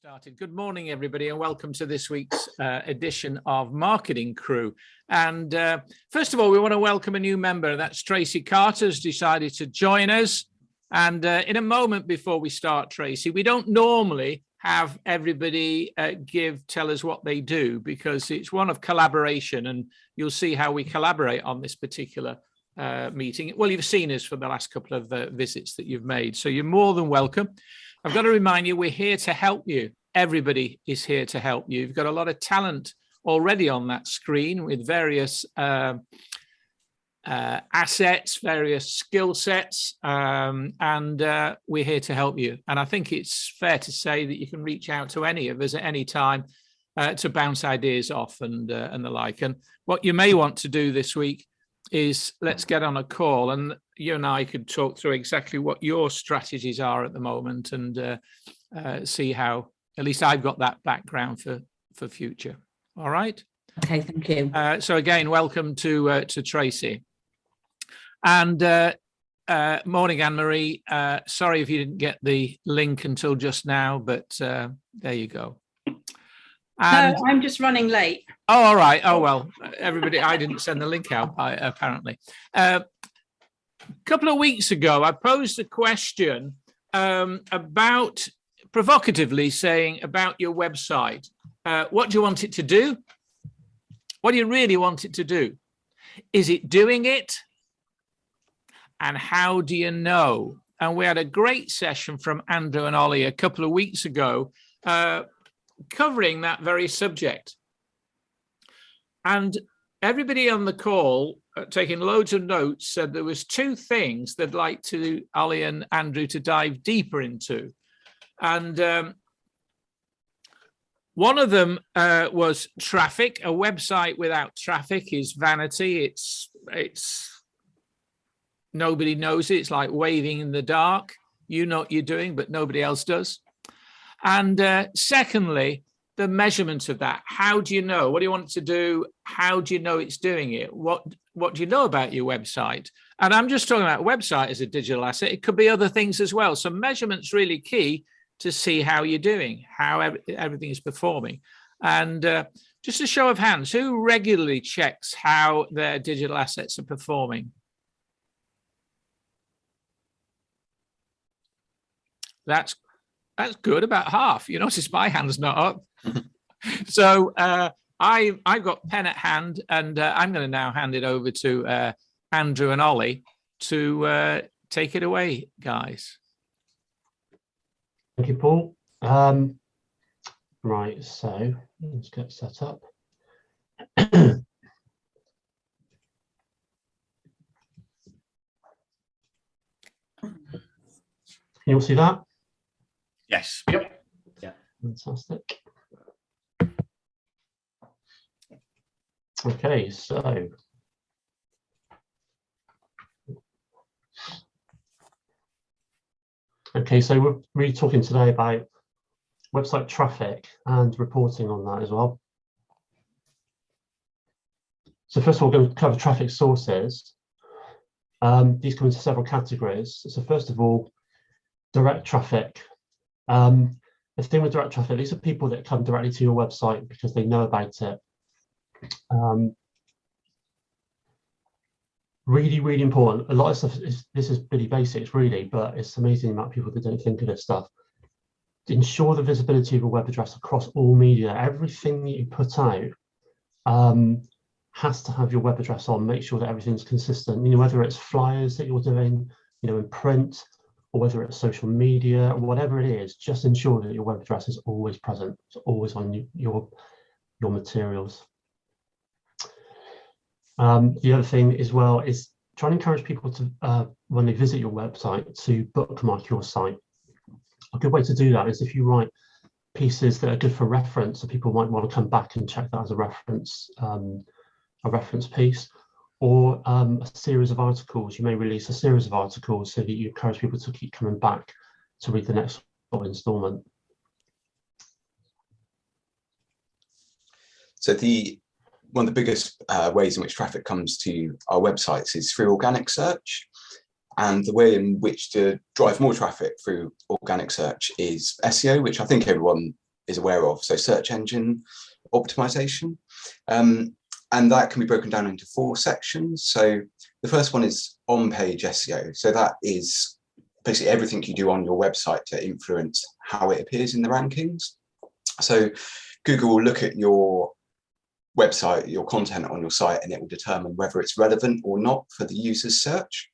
Started. Good morning, everybody, and welcome to this week's edition of Marketing Crew. And first of all, we want to welcome a new member. That's Tracy Carter, has decided to join us. And in a moment before we start, Tracy, we don't normally have everybody tell us what they do, because it's one of collaboration, and you'll see how we collaborate on this particular meeting. Well, you've seen us for the last couple of visits that you've made, so you're more than welcome. I've got to remind you, we're here to help you. Everybody is here to help you. You've got a lot of talent already on that screen with various assets, various skill sets, and we're here to help you. And I think it's fair to say that you can reach out to any of us at any time to bounce ideas off and the like. And what you may want to do this week is let's get on a call, and you and I could talk through exactly what your strategies are at the moment, and see how, at least I've got that background for future. All right. Okay, thank you. So again, welcome to Tracy. And morning, Anne-Marie. Sorry if you didn't get the link until just now, but there you go. And, no, I'm just running late. Oh, all right. Oh, well, everybody, I didn't send the link out, apparently. A couple of weeks ago, I posed a question about, provocatively saying about your website. What do you want it to do? What do you really want it to do? Is it doing it? And how do you know? And we had a great session from Andrew and Ollie a couple of weeks ago, covering that very subject. And everybody on the call, taking loads of notes, said there was two things they'd like to Ollie and Andrew to dive deeper into. And one of them was traffic. A website without traffic is vanity. It's nobody knows it. It's like waving in the dark. You know what you're doing, but nobody else does. And secondly, the measurement of that. How do you know? What do you want it to do? How do you know it's doing it? What do you know about your website? And I'm just talking about website as a digital asset. It could be other things as well. So measurement's really key to see how you're doing, how everything is performing. And just a show of hands, who regularly checks how their digital assets are performing? That's good, about half. You notice my hand's not up. So I've got pen at hand, and I'm going to now hand it over to Andrew and Ollie to take it away, guys. Thank you, Paul. Right, so let's get set up. You all see that? Yes. Yep. Yeah. Fantastic. Okay, so we're really talking today about website traffic and reporting on that as well. So first of all, we're going to cover traffic sources. These come into several categories. So first of all, direct traffic. The thing with direct traffic, these are people that come directly to your website because they know about it. Really, really important. A lot of stuff this is pretty basics, really, but it's amazing the amount of people that don't think of this stuff. Ensure the visibility of a web address across all media. Everything that you put out has to have your web address on. Make sure that everything's consistent. You know, whether it's flyers that you're doing, you know, in print, or whether it's social media, or whatever it is, just ensure that your web address is always present. It's always on your materials. The other thing as well is try and encourage people to, when they visit your website, to bookmark your site. A good way to do that is if you write pieces that are good for reference, so people might want to come back and check that as a reference piece, or a series of articles. You may release a series of articles so that you encourage people to keep coming back to read the next installment. So one of the biggest ways in which traffic comes to our websites is through organic search. And the way in which to drive more traffic through organic search is SEO, which I think everyone is aware of. So search engine optimization. And that can be broken down into 4 sections. So the first one is on-page SEO. So that is basically everything you do on your website to influence how it appears in the rankings. So Google will look at your website, your content on your site, and it will determine whether it's relevant or not for the user's search.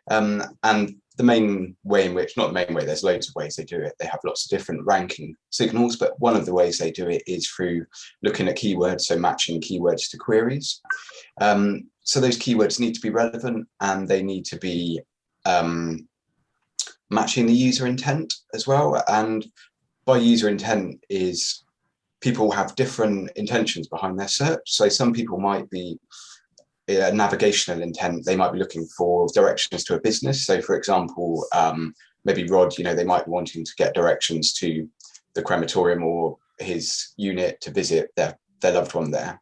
And the main way in which, not the main way, there's loads of ways they do it. They have lots of different ranking signals, but one of the ways they do it is through looking at keywords, so matching keywords to queries. So those keywords need to be relevant, and they need to be matching the user intent as well. And by user intent is people have different intentions behind their search. So some people might be a navigational intent. They might be looking for directions to a business. So for example, maybe Rod, they might be wanting to get directions to the crematorium or his unit to visit their loved one there.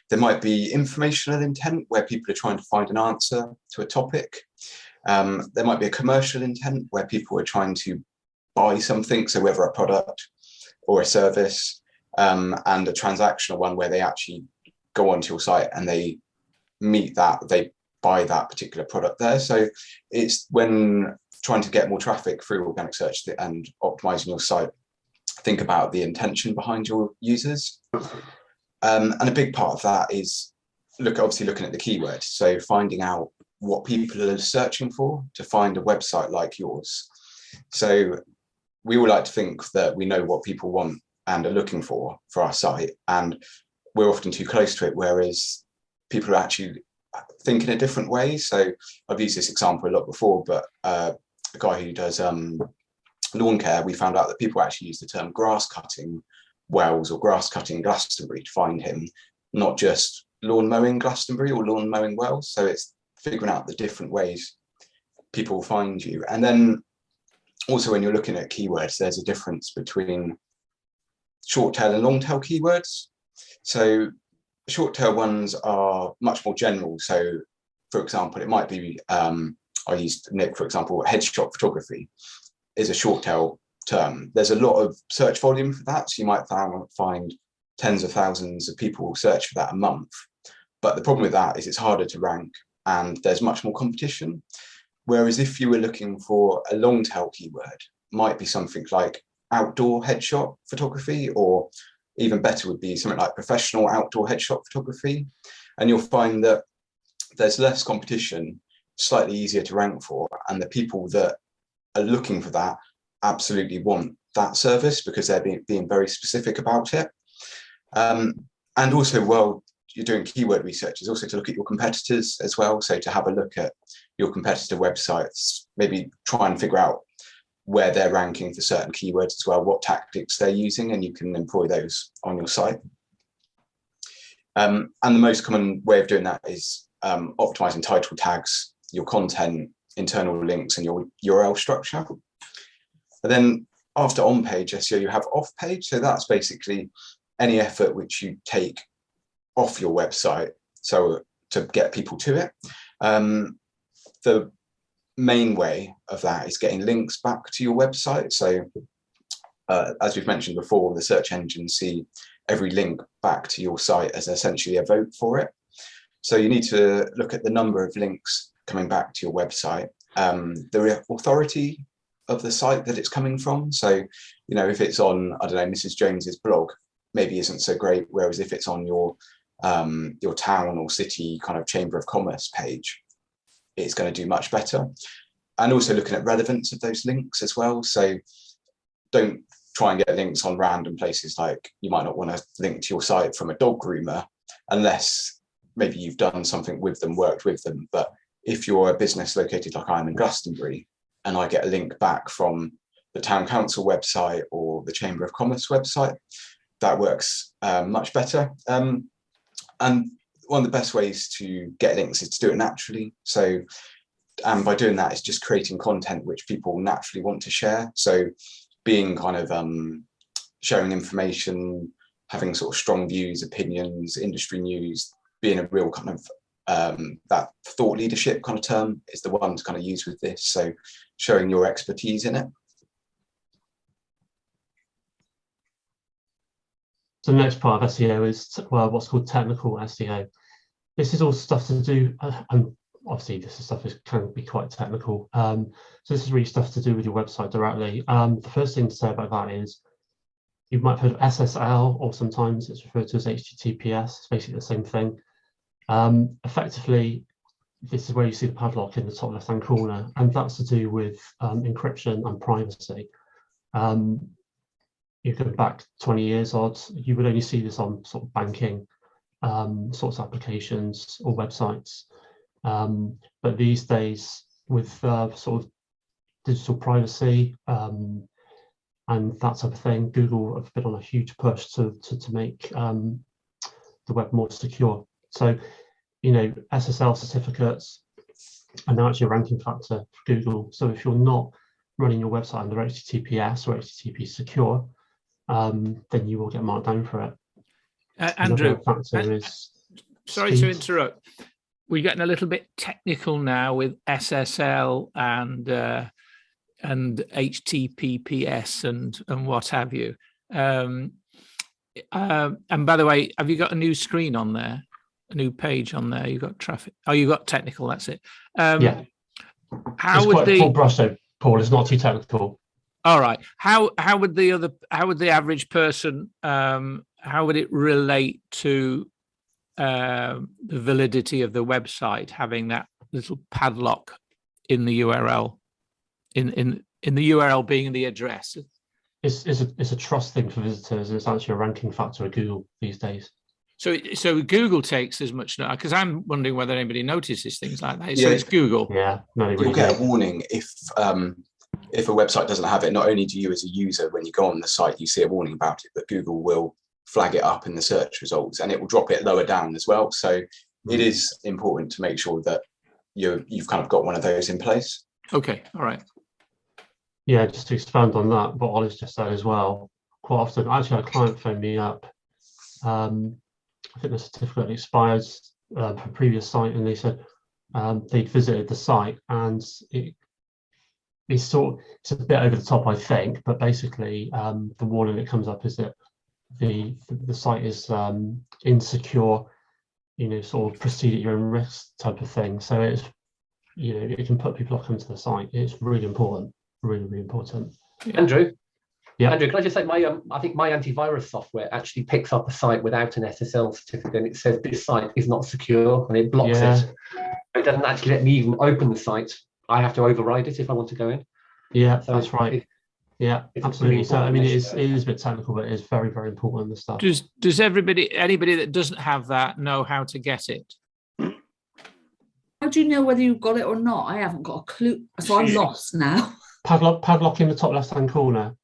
There might be informational intent where people are trying to find an answer to a topic. There might be a commercial intent where people are trying to buy something, so whether a product or a service, and a transactional one where they actually go onto your site and they buy that particular product there. So it's when trying to get more traffic through organic search and optimizing your site, think about the intention behind your users. And a big part of that is obviously looking at the keywords. So finding out what people are searching for to find a website like yours. So we all like to think that we know what people want and are looking for our site, and we're often too close to it, whereas people are actually think in a different way. So I've used this example a lot before, but a guy who does lawn care, we found out that people actually use the term grass cutting Wells or grass cutting Glastonbury to find him, not just lawn mowing Glastonbury or lawn mowing Wells. So it's figuring out the different ways people find you. And then also when you're looking at keywords, there's a difference between short tail and long tail keywords. So short tail ones are much more general. So for example, it might be, I used Nick, for example, headshot photography is a short tail term. There's a lot of search volume for that. So you might find tens of thousands of people search for that a month. But the problem with that is it's harder to rank and there's much more competition. Whereas if you were looking for a long tail keyword, might be something like outdoor headshot photography, or even better would be something like professional outdoor headshot photography. And you'll find that there's less competition, slightly easier to rank for, and the people that are looking for that absolutely want that service because they're being very specific about it. And also, while you're doing keyword research, is also to look at your competitors as well. So to have a look at your competitor websites, maybe try and figure out where they're ranking for certain keywords as well, what tactics they're using, and you can employ those on your site. And the most common way of doing that is optimizing title tags, your content, internal links, and your URL structure. And then after on-page SEO, you have off-page. So that's basically any effort which you take off your website, so to get people to it. The main way of that is getting links back to your website. So as we've mentioned before, the search engines see every link back to your site as essentially a vote for it. So you need to look at the number of links coming back to your website, the authority of the site that it's coming from. So, if it's on, I don't know, Mrs. Jones's blog, maybe isn't so great. Whereas if it's on your town or city kind of Chamber of Commerce page, it's going to do much better. And also looking at relevance of those links as well. So don't try and get links on random places. Like you might not want to link to your site from a dog groomer unless maybe you've done something with them, worked with them. But if you're a business located like I am in Glastonbury and I get a link back from the town council website or the Chamber of Commerce website, that works much better. And one of the best ways to get links is to do it naturally. So, and by doing that, it's just creating content which people naturally want to share. So being kind of sharing information, having sort of strong views, opinions, industry news, being a real kind of that thought leadership kind of term is the one to kind of use with this. So showing your expertise in it. So the next part of SEO is what's called technical SEO. This is all stuff to do, and obviously this stuff can be quite technical. So this is really stuff to do with your website directly. The first thing to say about that is you might have heard of SSL, or sometimes it's referred to as HTTPS. It's basically the same thing. Effectively, this is where you see the padlock in the top left-hand corner, and that's to do with encryption and privacy. You go back 20 years odd, you would only see this on sort of banking sorts of applications or websites. But these days, with sort of digital privacy and that type of thing, Google have been on a huge push to make the web more secure. So, you know, SSL certificates are now actually a ranking factor for Google. So if you're not running your website under HTTPS or HTTP secure, then you will get marked down for it. Andrew, sorry speed. to interrupt. We're getting a little bit technical now with SSL and HTTPS and what have you. And by the way, have you got a new screen on there? A new page on there? You got traffic? Oh, you got technical. That's it. Yeah. How it's would quite full brush though, Paul. It's not too technical. All right. How would the average person how would it relate to the validity of the website having that little padlock in the URL, in the URL being the address? It's a trust thing for visitors, and it's actually a ranking factor at Google these days. So Google takes as much note, because I'm wondering whether anybody notices things like that. Yeah. So it's Google. Yeah, no, You'll get a warning if a website doesn't have it. Not only do you as a user, when you go on the site, you see a warning about it, but Google will flag it up in the search results, and it will drop it lower down as well. So it is important to make sure that you've kind of got one of those in place. Okay, all right. Yeah, just to expand on that, what Ollie's just said as well, quite often, actually, a client phoned me up. I think the certificate expires for a previous site, and they said they'd visited the site, and it's a bit over the top, I think, but basically the warning that comes up is that the site is insecure, you know, sort of proceed at your own risk type of thing. So it's, you know, it can put people off coming to the site. It's really important, really important. Andrew. Yeah. Andrew, can I just say I think my antivirus software actually picks up a site without an SSL certificate, and it says this site is not secure, and it blocks it. It doesn't actually let me even open the site. I have to override it if I want to go in. Yeah, so that's right. Yeah, absolutely. So I mean, it is a bit technical, but it is very, very important, the stuff. Does anybody that doesn't have that know how to get it? How do you know whether you've got it or not? I haven't got a clue. So I'm lost now. Padlock in the top left-hand corner.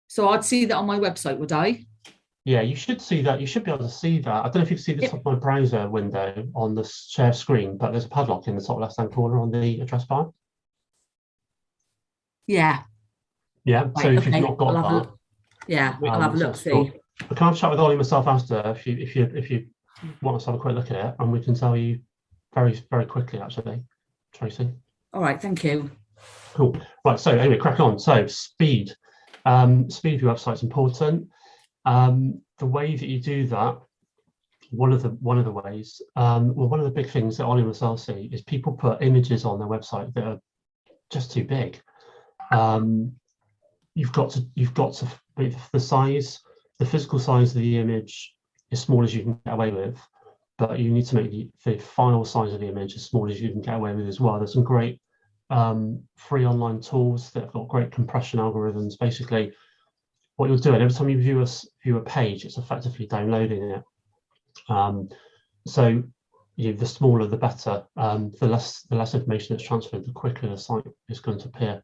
So I'd see that on my website, would I? Yeah, you should see that. You should be able to see that. I don't know if you can see the top of my browser window on the share screen, but there's a padlock in the top left-hand corner on the address bar. Yeah. Yeah. Right, so if you've not got that, I'll have a look. See. I can have a chat with Ollie myself after if you want us to have a quick look at it, and we can tell you very, very quickly, actually, Tracy. All right. Thank you. Cool. Right. So anyway, crack on. So speed. Speed of your website is important. The way that you do that, one of the ways, one of the big things that Ollie and myself see is people put images on their website that are just too big. You've got to make the size, the physical size of the image as small as you can get away with, but you need to make the final size of the image as small as you can get away with as well. There's some great free online tools that have got great compression algorithms. Basically, what you're doing every time you view a page, it's effectively downloading it. So the smaller the better. The less information that's transferred, the quicker the site is going to appear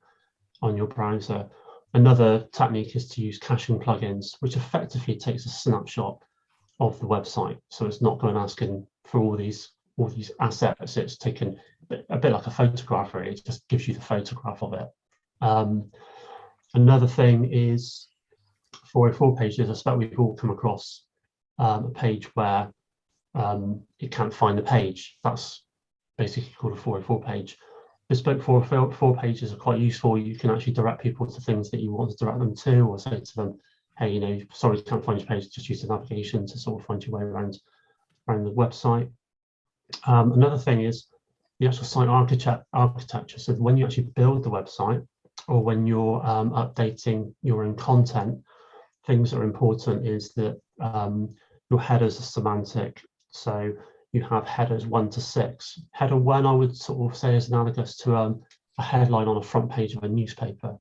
on your browser. Another technique is to use caching plugins, which effectively takes a snapshot of the website. So it's not going asking for all these assets. It's taken a bit like a photograph, really. It just gives you the photograph of it. Another thing is 404 pages. I suspect we've all come across a page where it can't find the page. That's basically called a 404 page. Bespoke 404 pages are quite useful. You can actually direct people to things that you want to direct them to, or say to them, hey, you know, sorry, can't find your page, just use the navigation to sort of find your way around the website. Another thing is the actual site architecture. So when you actually build the website, or when you're updating your own content, things that are important is that your headers are semantic. So you have headers 1 to 6. Header 1, I would sort of say, is analogous to a headline on a front page of a newspaper.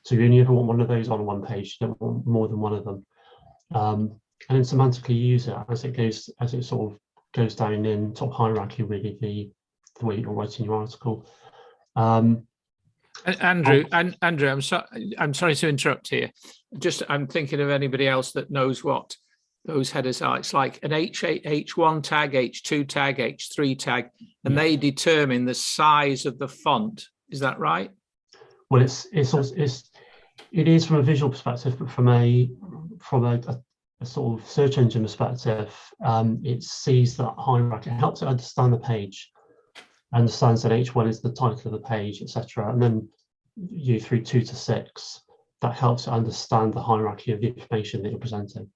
So you only ever want one of those on one page. You don't want more than one of them. And then semantically use it as it sort of goes down in sort of hierarchy, really, the way you're writing your article. Andrew, I'm sorry to interrupt here. I'm thinking of anybody else that knows what those headers are. It's like an H1 tag, H2 tag, H3 tag, and they determine the size of the font. Is that right? Well, it is from a visual perspective, but from a sort of search engine perspective, it sees that hierarchy. It helps it understand the page, understands that H1 is the title of the page, etc. And then you through 2 to 6, that helps it understand the hierarchy of the information that you're presenting.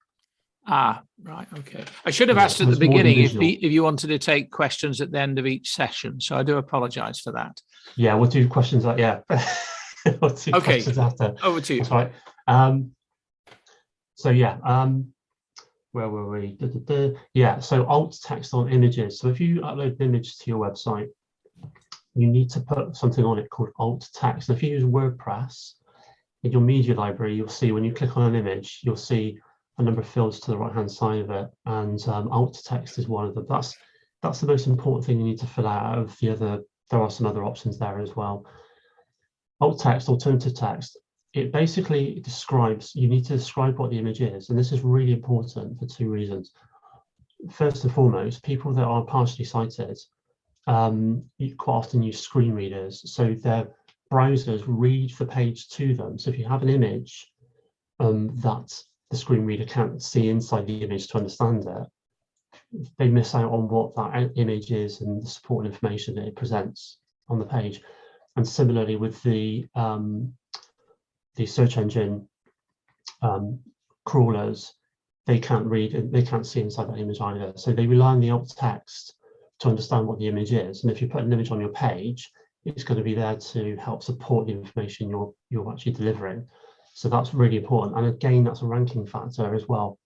Ah, right, okay. I should have asked at the beginning if you wanted to take questions at the end of each session, so I do apologise for that. Yeah, we'll do questions. We'll do okay, questions after. Over to you. That's right. So yeah, where were we? Yeah, so alt text on images. So if you upload an image to your website, you need to put something on it called alt text. And if you use WordPress in your media library, you'll see when you click on an image, you'll see a number of fields to the right hand side of it, and alt text is one of them. That's the most important thing you need to fill out of the other. There are some other options there as well. Alt text, alternative text, it basically describes, you need to describe what the image is, and this is really important for 2 reasons. First and foremost, people that are partially sighted quite often use screen readers, so their browsers read the page to them. So if you have an image that the screen reader can't see inside the image to understand it, they miss out on what that image is and the supporting information that it presents on the page. And similarly with the search engine crawlers, they can't read and they can't see inside that image either. So they rely on the alt text to understand what the image is. And if you put an image on your page, it's going to be there to help support the information you're actually delivering. So that's really important. And again, that's a ranking factor as well.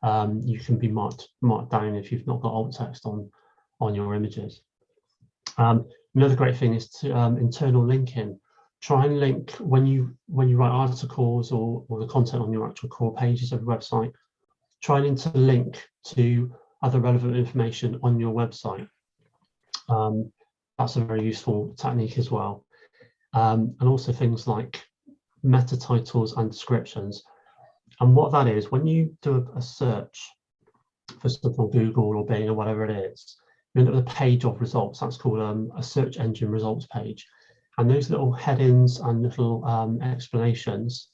You can be marked down if you've not got alt text on your images. Another great thing is to internal linking. Try and link when you write articles or the content on your actual core pages of your website. Try and interlink to other relevant information on your website. That's a very useful technique as well. And also things like meta titles and descriptions. And what that is, when you do a search for something on Google or Bing or whatever it is, you end up with a page of results. That's called a search engine results page. And those little headings and little explanations,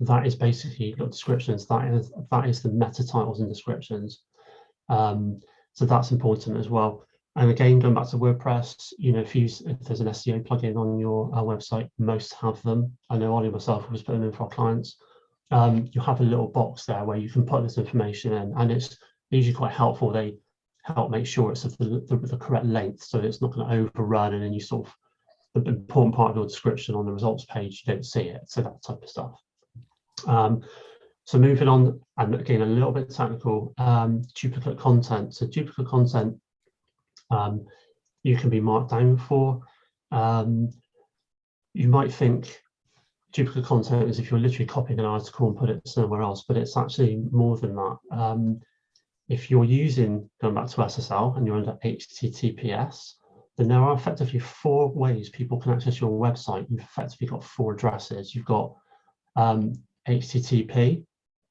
that is basically little descriptions. That is the meta titles and descriptions. So that's important as well. And again, going back to WordPress, you know, if there's an SEO plugin on your website, most have them. I know Ollie myself was putting them in for our clients. You have a little box there where you can put this information in, and it's usually quite helpful. They help make sure it's of the correct length, so it's not going to overrun, and then you sort of, the important part of your description on the results page, you don't see it. So that type of stuff. So moving on, and again, a little bit technical, duplicate content. So duplicate content, you can be marked down for. You might think duplicate content is if you're literally copying an article and put it somewhere else, but it's actually more than that. If you're using, going back to SSL, and you're under HTTPS, then there are effectively 4 ways people can access your website. You've effectively got 4 addresses. You've got HTTP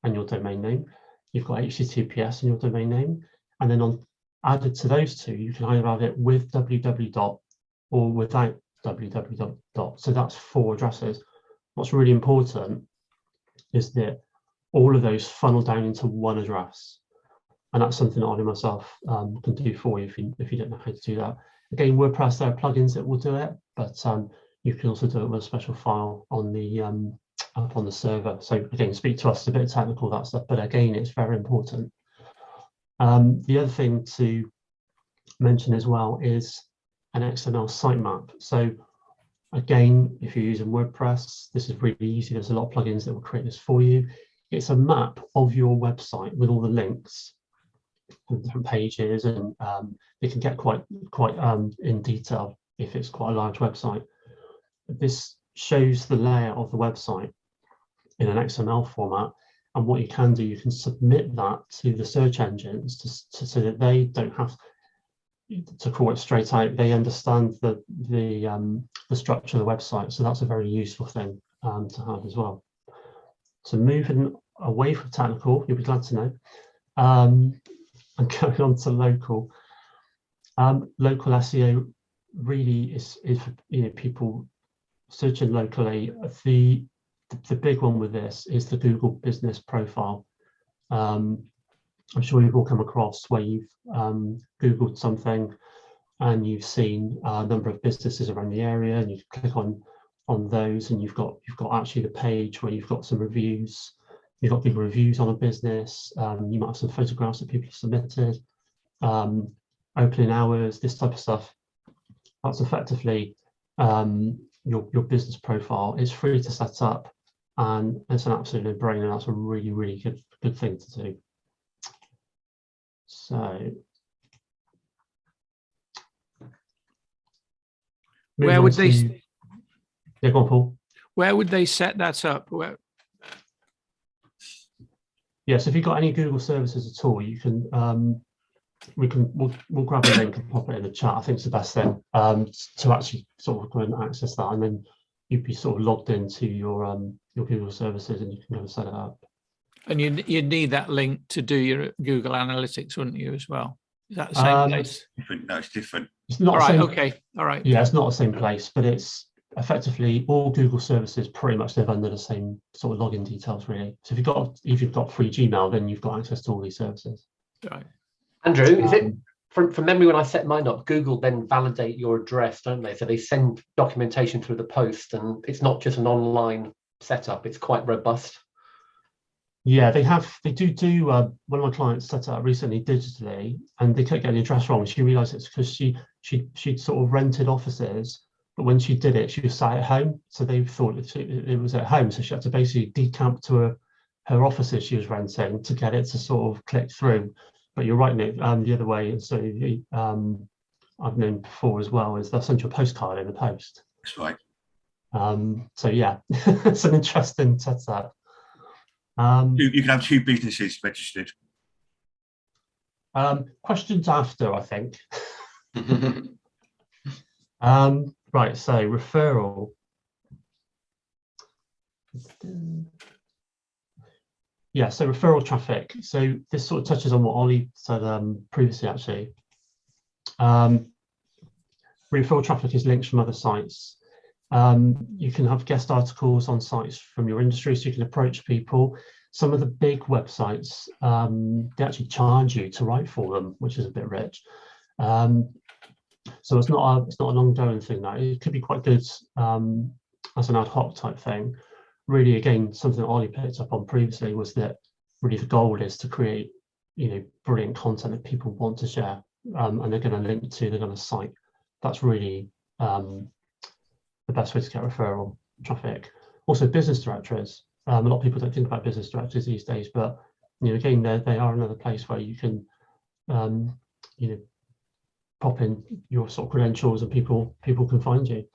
and your domain name. You've got HTTPS and your domain name. And then added to those 2, you can either have it with www. or without www. So that's 4 addresses. What's really important is that all of those funnel down into one address. And that's something that I myself can do for you if you don't know how to do that. Again, WordPress, there are plugins that will do it, but you can also do it with a special file on the up on the server. So again, speak to us, it's a bit technical, that stuff, but again, it's very important. The other thing to mention as well is an XML sitemap. So again, if you're using WordPress, this is really easy. There's a lot of plugins that will create this for you. It's a map of your website with all the links and different pages, and it can get quite in detail if it's quite a large website. This shows the layout of the website in an XML format, and what you can do, you can submit that to the search engines so that they don't have to call it straight out. They understand the structure of the website, so that's a very useful thing to have as well. So moving away from technical, you'll be glad to know, and going on to local. Local SEO really is people searching locally. The big one with this is the Google Business Profile. I'm sure you've all come across where you've Googled something and you've seen a number of businesses around the area, and you click on those, and you've got actually the page where you've got some reviews. You've got Google reviews on a business. You might have some photographs that people have submitted, opening hours, this type of stuff. That's effectively your business profile. It's free to set up, and it's an absolute no-brainer. That's a really, really good thing to do. So, where would they? Yeah, go on, Paul. Where would they set that up? Where? Yeah, so if you've got any Google services at all, you can we'll grab a link and pop it in the chat. I think it's the best thing to actually sort of go and access that, and then you'd be sort of logged into your Google services, and you can go and set it up. And you'd need that link to do your Google Analytics, wouldn't you, as well? Is that the same place? Different. No, it's different. It's not all right. Same, okay. All right. Yeah, it's not the same place, but it's effectively all Google services pretty much live under the same sort of login details, really. So if you've got free Gmail, then you've got access to all these services. Right. Andrew, is it from memory when I set mine up, Google then validate your address, don't they? So they send documentation through the post, and it's not just an online setup, it's quite robust. Yeah, they do. One of my clients set it up recently digitally, and they kept getting the address wrong. She realised it's because she'd sort of rented offices, but when she did it, she was sat at home, so they thought it was at home. So she had to basically decamp to her offices she was renting to get it to sort of click through. But you're right, Nick. The other way, and so I've known before as well, is they'll send you a postcard in the post. That's right. So yeah, it's an interesting setup. You can have two businesses registered. Questions after, I think. Right, so referral. Yeah, so referral traffic. So this sort of touches on what Ollie said previously, actually. Referral traffic is links from other sites. You can have guest articles on sites from your industry, so you can approach people. Some of the big websites, they actually charge you to write for them, which is a bit rich. So it's not an ongoing thing. That it could be quite good as an ad hoc type thing. Really, again, something that Ollie picked up on previously was that really the goal is to create, brilliant content that people want to share, and they're going to link to, they're going to cite. That's really the best way to get referral traffic. Also, business directories. A lot of people don't think about business directories these days, but again, they are another place where you can, pop in your sort of credentials, and people can find you.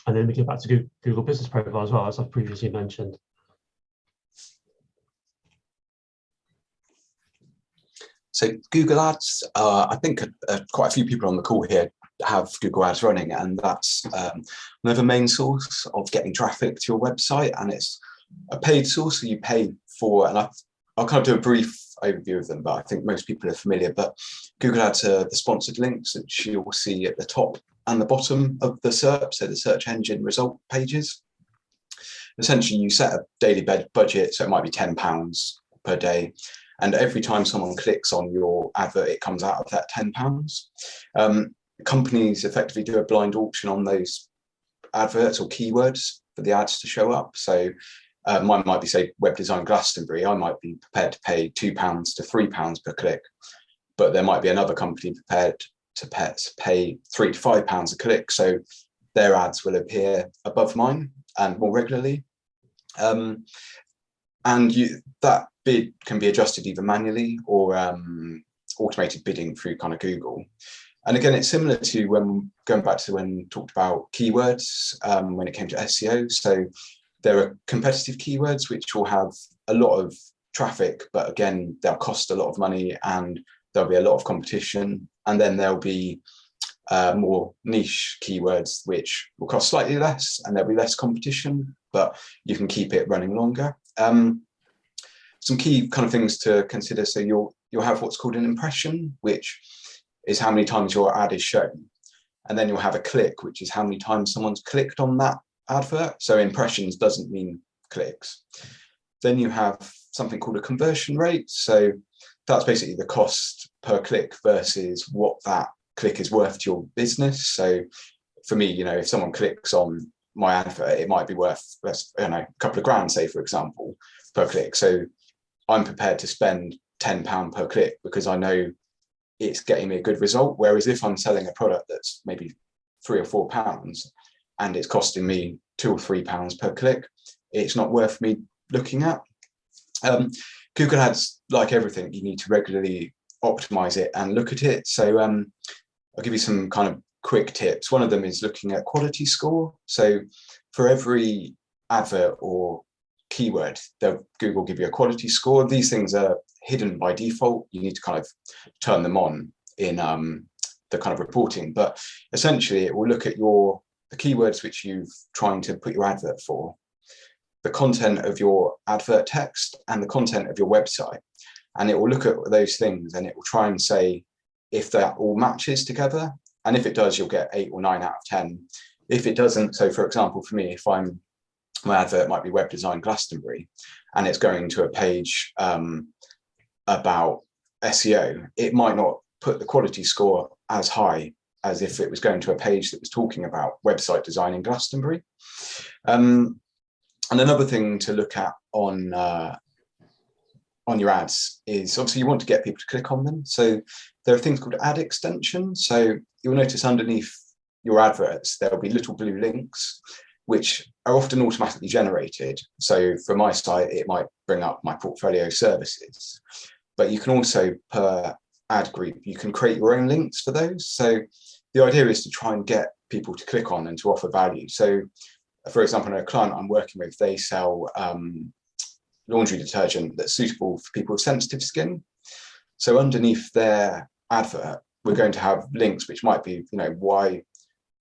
And then we get back to Google Business Profile as well, as I've previously mentioned. So Google Ads, I think quite a few people on the call here have Google Ads running, and that's another main source of getting traffic to your website, and it's a paid source, so you pay for, and I'll kind of do a brief overview of them, but I think most people are familiar. But Google Ads are the sponsored links, which you'll see at the top and the bottom of the SERP, so the search engine result pages. Essentially, you set a daily budget, so it might be £10 per day, and every time someone clicks on your advert, it comes out of that £10. Companies effectively do a blind auction on those adverts or keywords, for the ads to show up. So mine might be, say, web design Glastonbury. I might be prepared to pay £2 to £3 per click, but there might be another company prepared to pay £3 to £5 a click. So their ads will appear above mine and more regularly. And that bid can be adjusted either manually or automated bidding through kind of Google. And again, it's similar to when going back to when we talked about keywords when it came to SEO. So there are competitive keywords which will have a lot of traffic, but again, they'll cost a lot of money and there'll be a lot of competition. And then there'll be more niche keywords which will cost slightly less and there'll be less competition, but you can keep it running longer. Some key kind of things to consider. So you'll have what's called an impression, which is how many times your ad is shown. And then you'll have a click, which is how many times someone's clicked on that advert. So impressions doesn't mean clicks. Then you have something called a conversion rate. So that's basically the cost per click versus what that click is worth to your business. So for me, if someone clicks on my advert, it might be worth, a couple of grand, say, for example, per click. So I'm prepared to spend £10 per click because I know it's getting me a good result. Whereas if I'm selling a product that's maybe £3 or £4 and it's costing me £2 or £3 per click, it's not worth me looking at. Google Ads, like everything, you need to regularly optimize it and look at it. So I'll give you some kind of quick tips. One of them is looking at quality score. So for every advert or keyword, Google will give you a quality score. These things are hidden by default. You need to kind of turn them on in the kind of reporting. But essentially, it will look at the keywords which you've trying to put your advert for, the content of your advert text, and the content of your website. And it will look at those things and it will try and say if that all matches together. And if it does, you'll get 8 or 9 out of 10. If it doesn't, so for example, for me, if my advert might be web design Glastonbury and it's going to a page about SEO, it might not put the quality score as high as if it was going to a page that was talking about website design in Glastonbury. And another thing to look at on your ads is obviously you want to get people to click on them. So there are things called ad extensions. So you'll notice underneath your adverts, there'll be little blue links, which are often automatically generated. So for my site, it might bring up my portfolio services, but you can also, per ad group, you can create your own links for those. So the idea is to try and get people to click on and to offer value. So for example, a client I'm working with, they sell laundry detergent that's suitable for people with sensitive skin. So underneath their advert, we're going to have links which might be,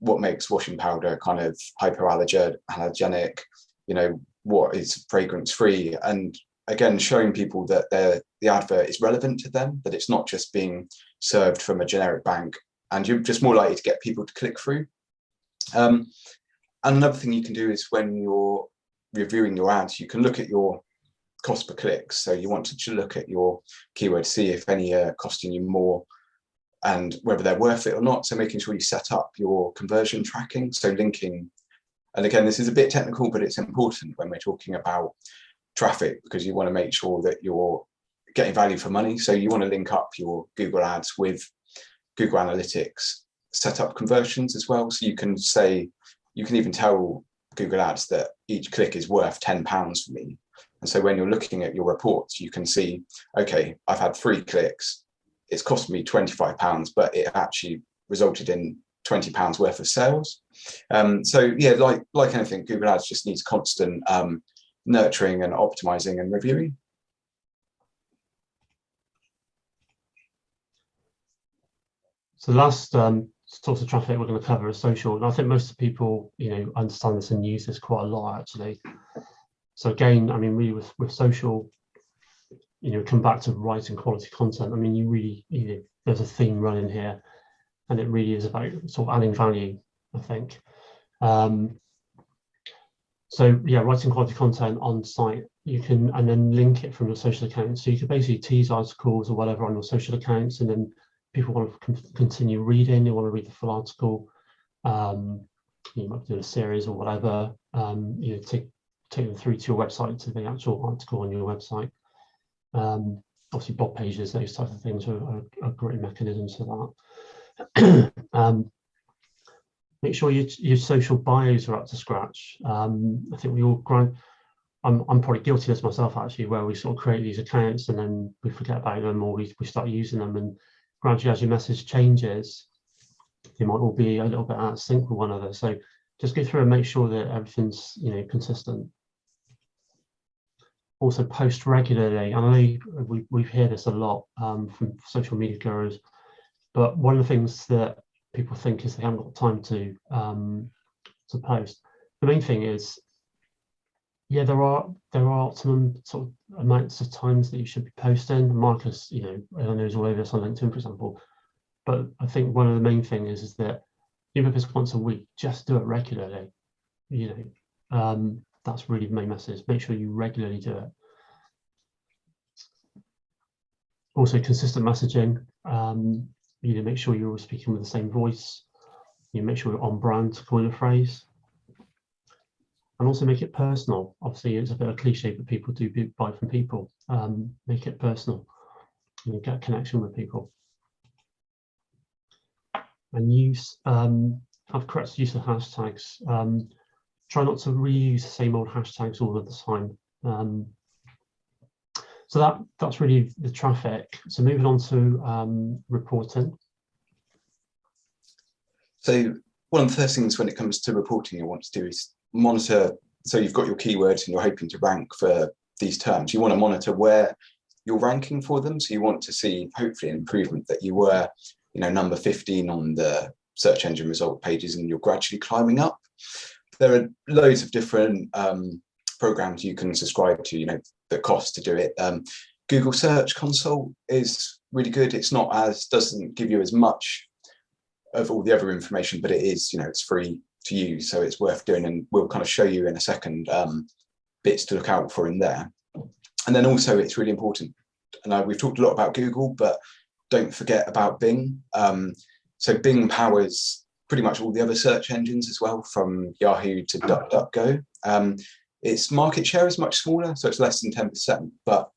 what makes washing powder kind of hypoallergenic, what is fragrance free, and again showing people that the advert is relevant to them, that it's not just being served from a generic bank, and you're just more likely to get people to click through. And another thing you can do is when you're reviewing your ads, you can look at your cost per click. So you want to look at your keywords, see if any are costing you more and whether they're worth it or not. So making sure you set up your conversion tracking, so linking. And again, this is a bit technical, but it's important when we're talking about traffic, because you want to make sure that you're getting value for money. So you want to link up your Google Ads with Google Analytics, set up conversions as well. So you can even tell Google Ads that each click is worth £10 for me. And so when you're looking at your reports, you can see, okay, I've had 3 clicks. It's cost me £25, but it actually resulted in £20 worth of sales. So yeah, like anything, Google Ads just needs constant nurturing and optimizing and reviewing. So the last source of traffic we're going to cover is social, and I think most people, understand this and use this quite a lot actually. So again, I mean, really with social, come back to writing quality content. I mean, you really, there's a theme running here, and it really is about sort of adding value, I think. So yeah, writing quality content on site, you can, and then link it from your social accounts. So you could basically tease articles or whatever on your social accounts, and then people want to continue reading, they want to read the full article. you might do a series or whatever, you know, take them through to your website, to the actual article on your website. Obviously, blog pages, those types of things are great mechanisms for that. Make sure your social bios are up to scratch. I think we all grind. I'm probably guilty of this myself, actually, where we sort of create these accounts and then we forget about them, or we start using them, and gradually as your message changes, they might all be a little bit out of sync with one another. So just go through and make sure that everything's, you know, consistent. Also post regularly. I know we hear this a lot from social media gurus, but one of the things that people think is they haven't got time to post. The main thing is, yeah, there are optimum sort of amounts of times that you should be posting. Marcus, you know, I know he's all over this on LinkedIn, for example. But I think one of the main things is that even if it's once a week, just do it regularly. You know, that's really the main message. Make sure you regularly do it. Also, consistent messaging. You know, make sure you're always speaking with the same voice. You make sure you're on brand to coin a phrase. And also make it personal. Obviously, it's a bit of a cliche, but people do buy from people. Make it personal. You know, get a connection with people. And use have correct use of hashtags. Try not to reuse the same old hashtags all of the time. So that's really the traffic. So moving on to reporting. So one of the first things when it comes to reporting you want to do is monitor. So you've got your keywords and you're hoping to rank for these terms. You want to monitor where you're ranking for them. So you want to see hopefully an improvement, that you were, you know, number 15 on the search engine result pages and you're gradually climbing up. There are loads of different programs you can subscribe to, you know, that cost to do it. Google Search Console is really good. It's not as, doesn't give you as much of all the other information, but it is, you know, it's free to use, so it's worth doing, and we'll kind of show you in a second bits to look out for in there. And then also it's really important, and we've talked a lot about Google, but don't forget about Bing. So Bing powers pretty much all the other search engines as well, from Yahoo to DuckDuckGo. Its market share is much smaller, so it's less than 10%, but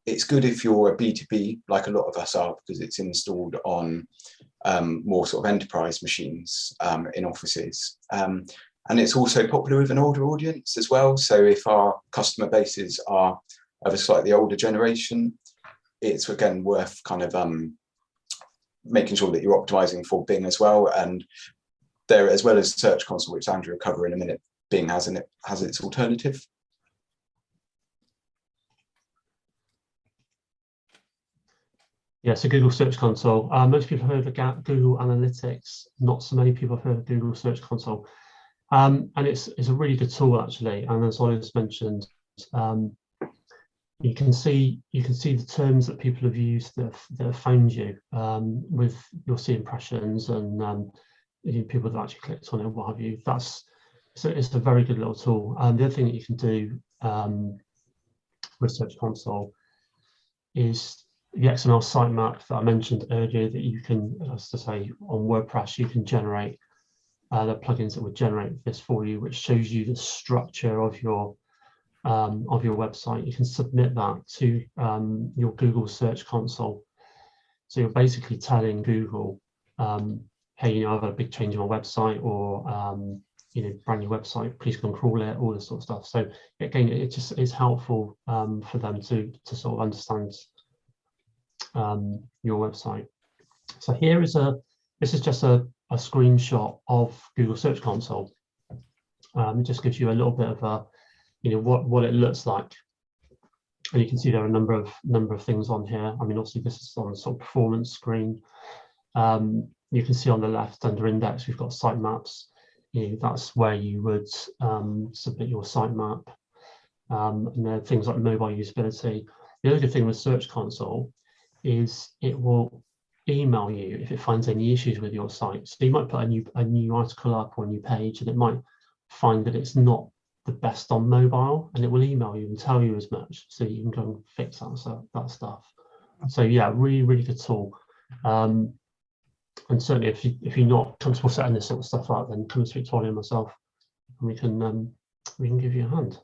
it's good if you're a B2B, like a lot of us are, because it's installed on more sort of enterprise machines in offices. And it's also popular with an older audience as well. So if our customer bases are of a slightly older generation, it's again worth kind of making sure that you're optimizing for Bing as well. And there, as well as Search Console, which Andrew will cover in a minute, Bing has its alternative. Yeah, so Google Search Console. Most people have heard of Google Analytics. Not so many people have heard of Google Search Console. And it's a really good tool, actually. And as Oliver's mentioned, you can see the terms that people have used that have found you. You'll see impressions and you know, people that actually clicked on it, what have you. It's a very good little tool. The other thing that you can do with Search Console is the XML sitemap that I mentioned earlier, that you can, as to say, on WordPress, you can generate the plugins that would generate this for you, which shows you the structure of your website. You can submit that to your Google Search Console. So you're basically telling Google, hey, you know, I've got a big change in my website, or you know, brand new website, please come crawl it, all this sort of stuff. So again, it just is helpful for them to sort of understand your website. So this is just a screenshot of Google Search Console. It just gives you a little bit of a, you know, what it looks like, and you can see there are a number of things on here. I mean, obviously this is on the sort of performance screen. You can see on the left under index we've got sitemaps. You know, that's where you would submit your sitemap, and there are things like mobile usability. The other good thing with Search Console is it will email you if it finds any issues with your site. So you might put a new article up or a new page, and it might find that it's not the best on mobile, and it will email you and tell you as much, so you can go and fix that stuff. So yeah, really good tool. And certainly, if you're not comfortable setting this sort of stuff up, then come and speak to Ollie and myself, and we can give you a hand.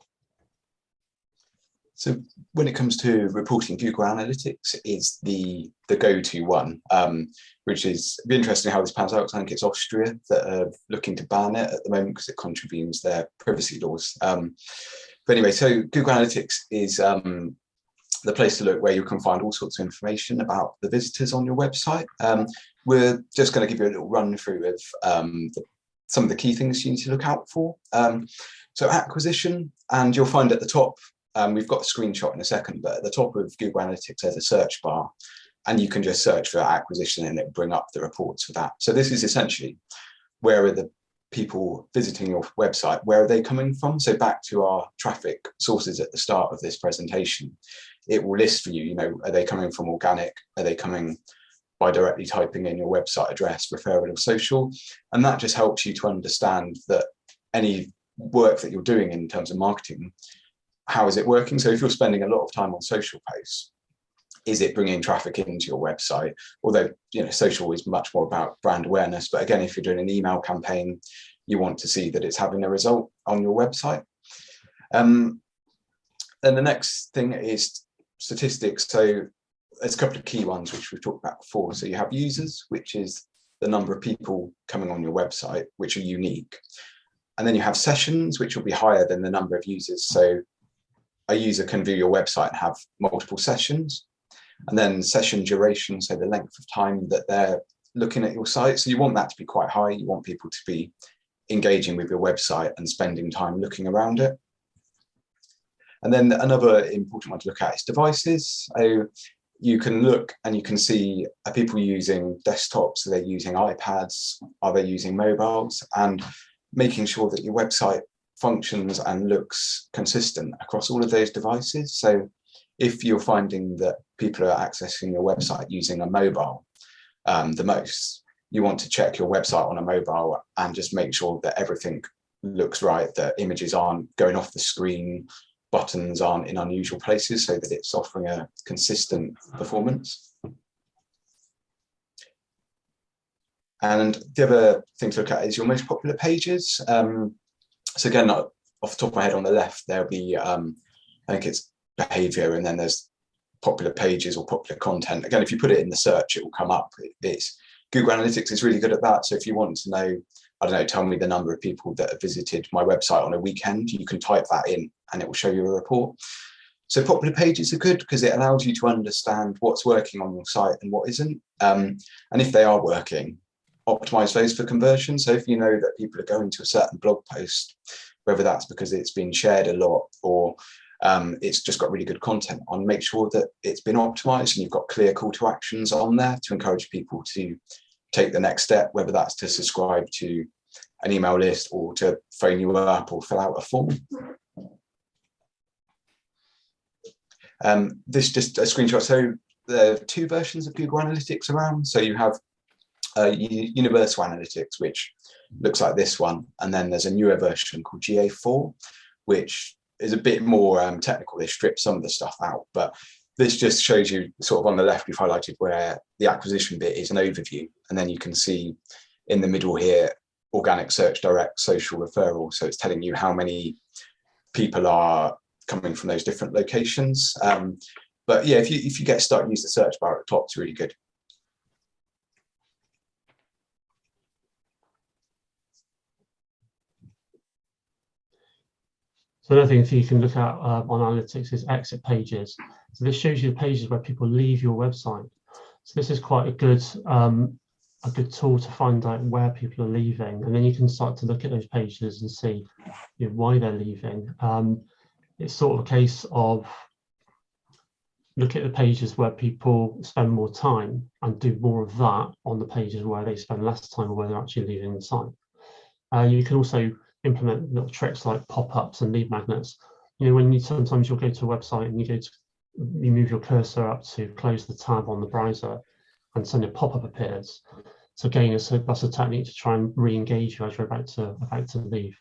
So when it comes to reporting, Google Analytics is the go-to one, which is interesting how this pans out. I think it's Austria that are looking to ban it at the moment because it contravenes their privacy laws. But anyway, so Google Analytics is the place to look where you can find all sorts of information about the visitors on your website. We're just going to give you a little run through of some of the key things you need to look out for. So acquisition, and you'll find at the top, we've got a screenshot in a second, but at the top of Google Analytics, there's a search bar, and you can just search for acquisition and it'll bring up the reports for that. So this is essentially, where are the people visiting your website, where are they coming from? So back to our traffic sources at the start of this presentation, it will list for you, you know, are they coming from organic? Are they coming by directly typing in your website address, referral, or social? And that just helps you to understand that any work that you're doing in terms of marketing, how is it working? So if you're spending a lot of time on social posts, is it bringing traffic into your website? Although, you know, social is much more about brand awareness. But again, if you're doing an email campaign, you want to see that it's having a result on your website. Then the next thing is statistics. So there's a couple of key ones which we've talked about before. So you have users, which is the number of people coming on your website, which are unique. And then you have sessions, which will be higher than the number of users. So a user can view your website and have multiple sessions. And then session duration, so the length of time that they're looking at your site. So you want that to be quite high. You want people to be engaging with your website and spending time looking around it. And then another important one to look at is devices. So you can look and you can see, are people using desktops? Are they using iPads? Are they using mobiles? And making sure that your website functions and looks consistent across all of those devices. So if you're finding that people are accessing your website using a mobile the most, you want to check your website on a mobile and just make sure that everything looks right, that images aren't going off the screen, buttons aren't in unusual places, so that it's offering a consistent performance. And the other thing to look at is your most popular pages. So again, off the top of my head on the left, there'll be, I think it's behavior, and then there's popular pages or popular content. Again, if you put it in the search, it will come up. It's Google Analytics is really good at that. So if you want to know, I don't know, tell me the number of people that have visited my website on a weekend, you can type that in and it will show you a report. So popular pages are good because it allows you to understand what's working on your site and what isn't. And if they are working, optimize those for conversion. So if you know that people are going to a certain blog post, whether that's because it's been shared a lot or it's just got really good content on, make sure that it's been optimized and you've got clear call to actions on there to encourage people to take the next step, whether that's to subscribe to an email list or to phone you up or fill out a form. This is just a screenshot. So there are two versions of Google Analytics around. So you have Universal Analytics, which looks like this one. And then there's a newer version called GA4, which is a bit more technical. They strip some of the stuff out, but this just shows you sort of on the left, we've highlighted where the acquisition bit is an overview. And then you can see in the middle here, organic search, direct, social, referral. So it's telling you how many people are coming from those different locations. But yeah, if you get stuck, use the search bar at the top, it's really good. So another thing you can look at on analytics is exit pages. So this shows you the pages where people leave your website. So this is quite a good tool to find out where people are leaving, and then you can start to look at those pages and see, you know, why they're leaving. It's sort of a case of look at the pages where people spend more time and do more of that on the pages where they spend less time or where they're actually leaving the site. You can also implement little tricks like pop-ups and lead magnets. You know, when sometimes you'll go to a website and you move your cursor up to close the tab on the browser and suddenly a pop-up appears. So again, that's a technique to try and re-engage you as you're about to leave.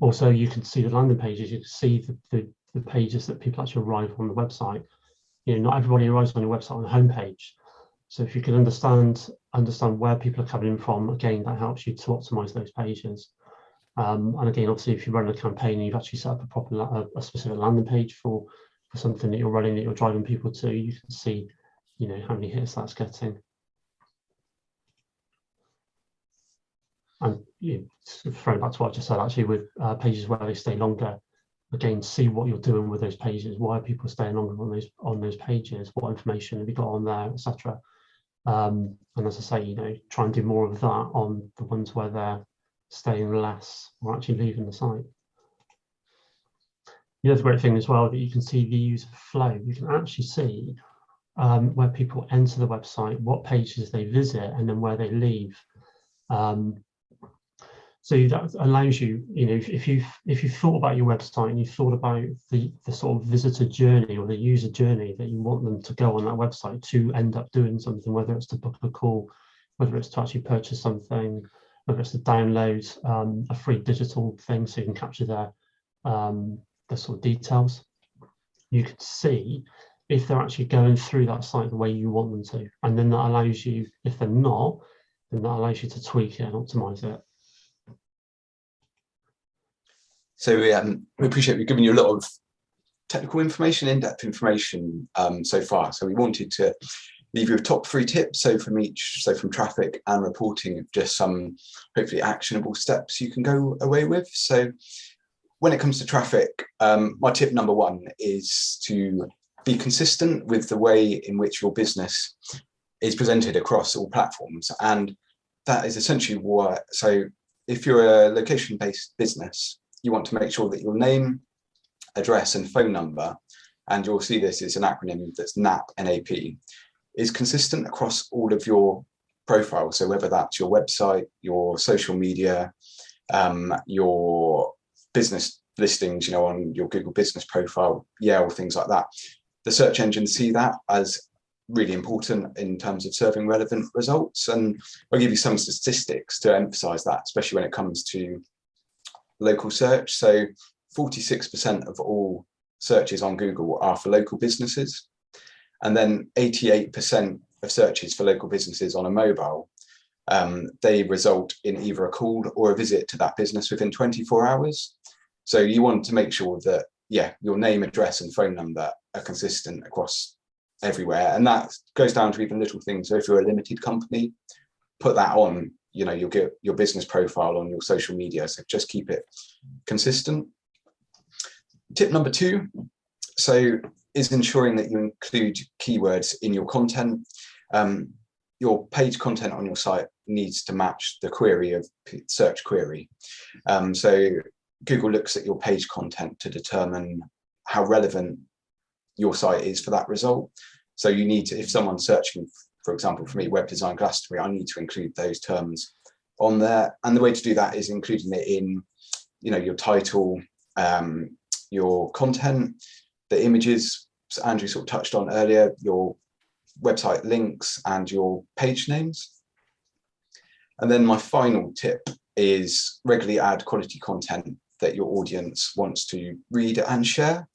Also, you can see the landing pages. You can see the pages that people actually arrive on the website. You know, not everybody arrives on your website on the homepage. So if you can understand where people are coming from, again, that helps you to optimize those pages. And again, obviously, if you run a campaign and you've actually set up a specific landing page for something that you're running, that you're driving people to, you can see, you know, how many hits that's getting. And you know, throwing back to what I just said, actually, with pages where they stay longer, again, see what you're doing with those pages. Why are people staying longer on those pages? What information have you got on there, etc. And as I say, you know, try and do more of that on the ones where they're staying less or actually leaving the site. The other great thing as well, that you can see the user flow. You can actually see where people enter the website, what pages they visit, and then where they leave. So that allows you, you know, if you've thought about your website and you've thought about the sort of visitor journey or the user journey that you want them to go on that website to end up doing something, whether it's to book a call, whether it's to actually purchase something, whether it's to download a free digital thing so you can capture their sort of details, you can see if they're actually going through that site the way you want them to. And then that allows you, if they're not, then that allows you to tweak it and optimize it. So we appreciate we've given you a lot of technical information, in-depth information so far. So we wanted to leave you with top 3 tips. So from traffic and reporting, just some hopefully actionable steps you can go away with. So when it comes to traffic, my tip number 1 is to be consistent with the way in which your business is presented across all platforms. And that is essentially what, so if you're a location-based business, you want to make sure that your name, address, and phone number, and you'll see this is an acronym that's NAP, N-A-P, is consistent across all of your profiles. So whether that's your website, your social media, your business listings, you know, on your Google business profile, or things like that. The search engines see that as really important in terms of serving relevant results. And I'll give you some statistics to emphasize that, especially when it comes to local search. So 46% of all searches on Google are for local businesses. And then 88% of searches for local businesses on a mobile, they result in either a call or a visit to that business within 24 hours. So you want to make sure that, your name, address, and phone number are consistent across everywhere. And that goes down to even little things. So if you're a limited company, put that on, you know, you'll get your business profile on your social media. So just keep it consistent. Tip number 2, so is ensuring that you include keywords in your content. Your page content on your site needs to match the query of search query. So Google looks at your page content to determine how relevant your site is for that result. So you need to, if someone's searching, for example, for me, web design Glastonbury, I need to include those terms on there. And the way to do that is including it in, you know, your title, your content, the images Andrew sort of touched on earlier, your website links, and your page names. And then my final tip is regularly add quality content that your audience wants to read and share.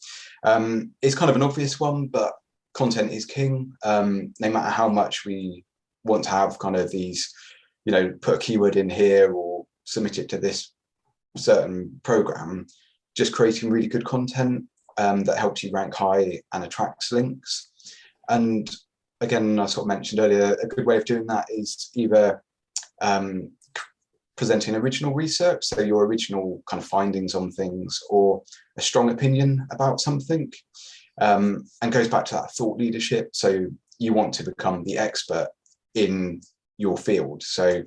It's kind of an obvious one, but content is king. No matter how much we want to have kind of these, you know, put a keyword in here or submit it to this certain program, just creating really good content that helps you rank high and attracts links. And again, I sort of mentioned earlier, a good way of doing that is either presenting original research, so your original kind of findings on things, or a strong opinion about something, and goes back to that thought leadership. So you want to become the expert in your field. So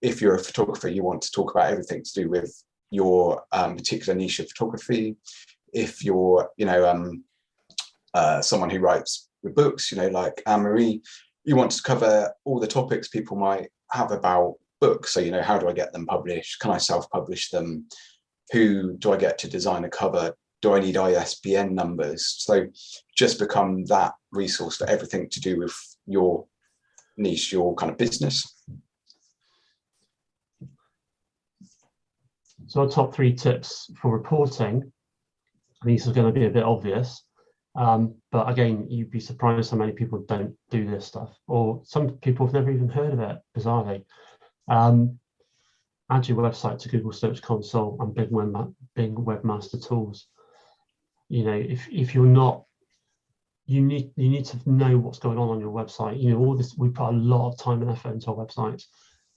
if you're a photographer, you want to talk about everything to do with your particular niche of photography. If you're, you know, someone who writes books, you know, like Anne-Marie, you want to cover all the topics people might have about books. So, you know, how do I get them published? Can I self-publish them? Who do I get to design a cover? Do I need ISBN numbers? So just become that resource for everything to do with your niche, your kind of business. So our top 3 tips for reporting, and these are going to be a bit obvious, But again, you'd be surprised how many people don't do this stuff, or some people have never even heard of it, bizarrely. Add your website to Google Search Console and Bing Webmaster Tools. If you're not, you need to know what's going on your website. All this, we put a lot of time and effort into our websites,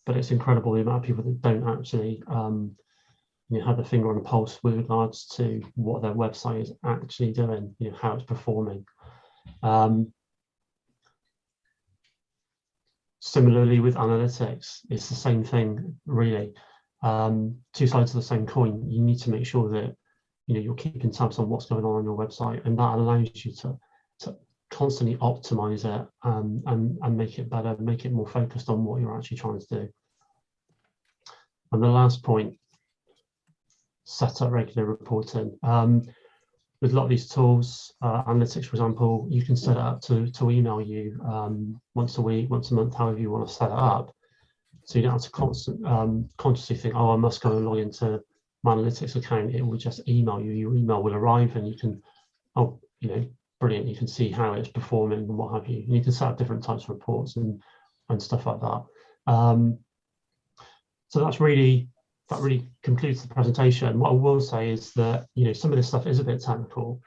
but it's incredible the amount of people that don't actually have their finger on the pulse with regards to what their website is actually doing, how it's performing. Similarly with analytics, it's the same thing, really. Two sides of the same coin. You need to make sure that you're keeping tabs on what's going on your website, and that allows you to constantly optimize it and make it better, make it more focused on what you're actually trying to do. And the last point, set up regular reporting. With a lot of these tools, analytics, for example, you can set it up to email you once a week, once a month, however you want to set it up. So you don't have to consciously think, oh, I must go and log into my analytics account. It will just email you. Your email will arrive, and you can, brilliant. You can see how it's performing and what have you. And you can set up different types of reports and stuff like that. So that really concludes the presentation. What I will say is that some of this stuff is a bit technical,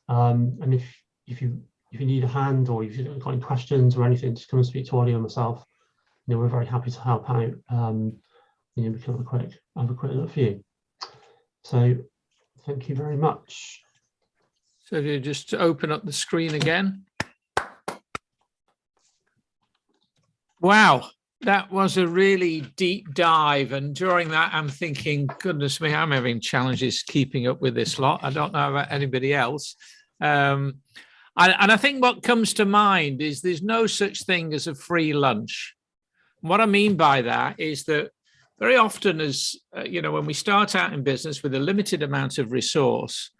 and if you need a hand, or if you've got any questions or anything, just come and speak to Ollie or myself. We're very happy to help out. We can have a quick look for you. So thank you very much. So if you just open up the screen again. Wow. That was a really deep dive, and during that I'm thinking, goodness me, I'm having challenges keeping up with this lot. I don't know about anybody else. And I think what comes to mind is there's no such thing as a free lunch. What I mean by that is that very often, as when we start out in business with a limited amount of resource,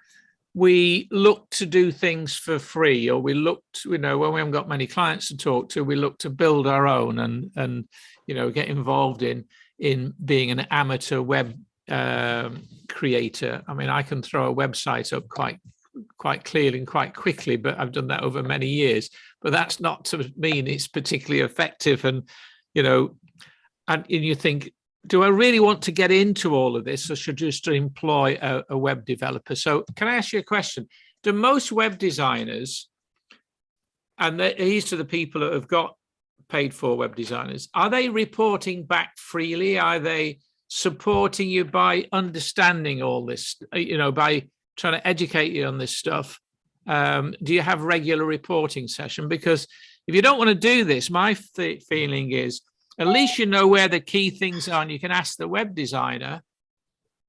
we look to do things for free, or we look to, when we haven't got many clients to talk to, we look to build our own and get involved in being an amateur web creator. I mean, I can throw a website up quite clearly and quite quickly, but I've done that over many years. But that's not to mean it's particularly effective. And and you think, do I really want to get into all of this, or should I just employ a web developer? So can I ask you a question? Do most web designers, and these to the people that have got paid for web designers, are they reporting back freely? Are they supporting you by understanding all this, by trying to educate you on this stuff? Do you have regular reporting session? Because if you don't want to do this, my feeling is, at least you know where the key things are, and you can ask the web designer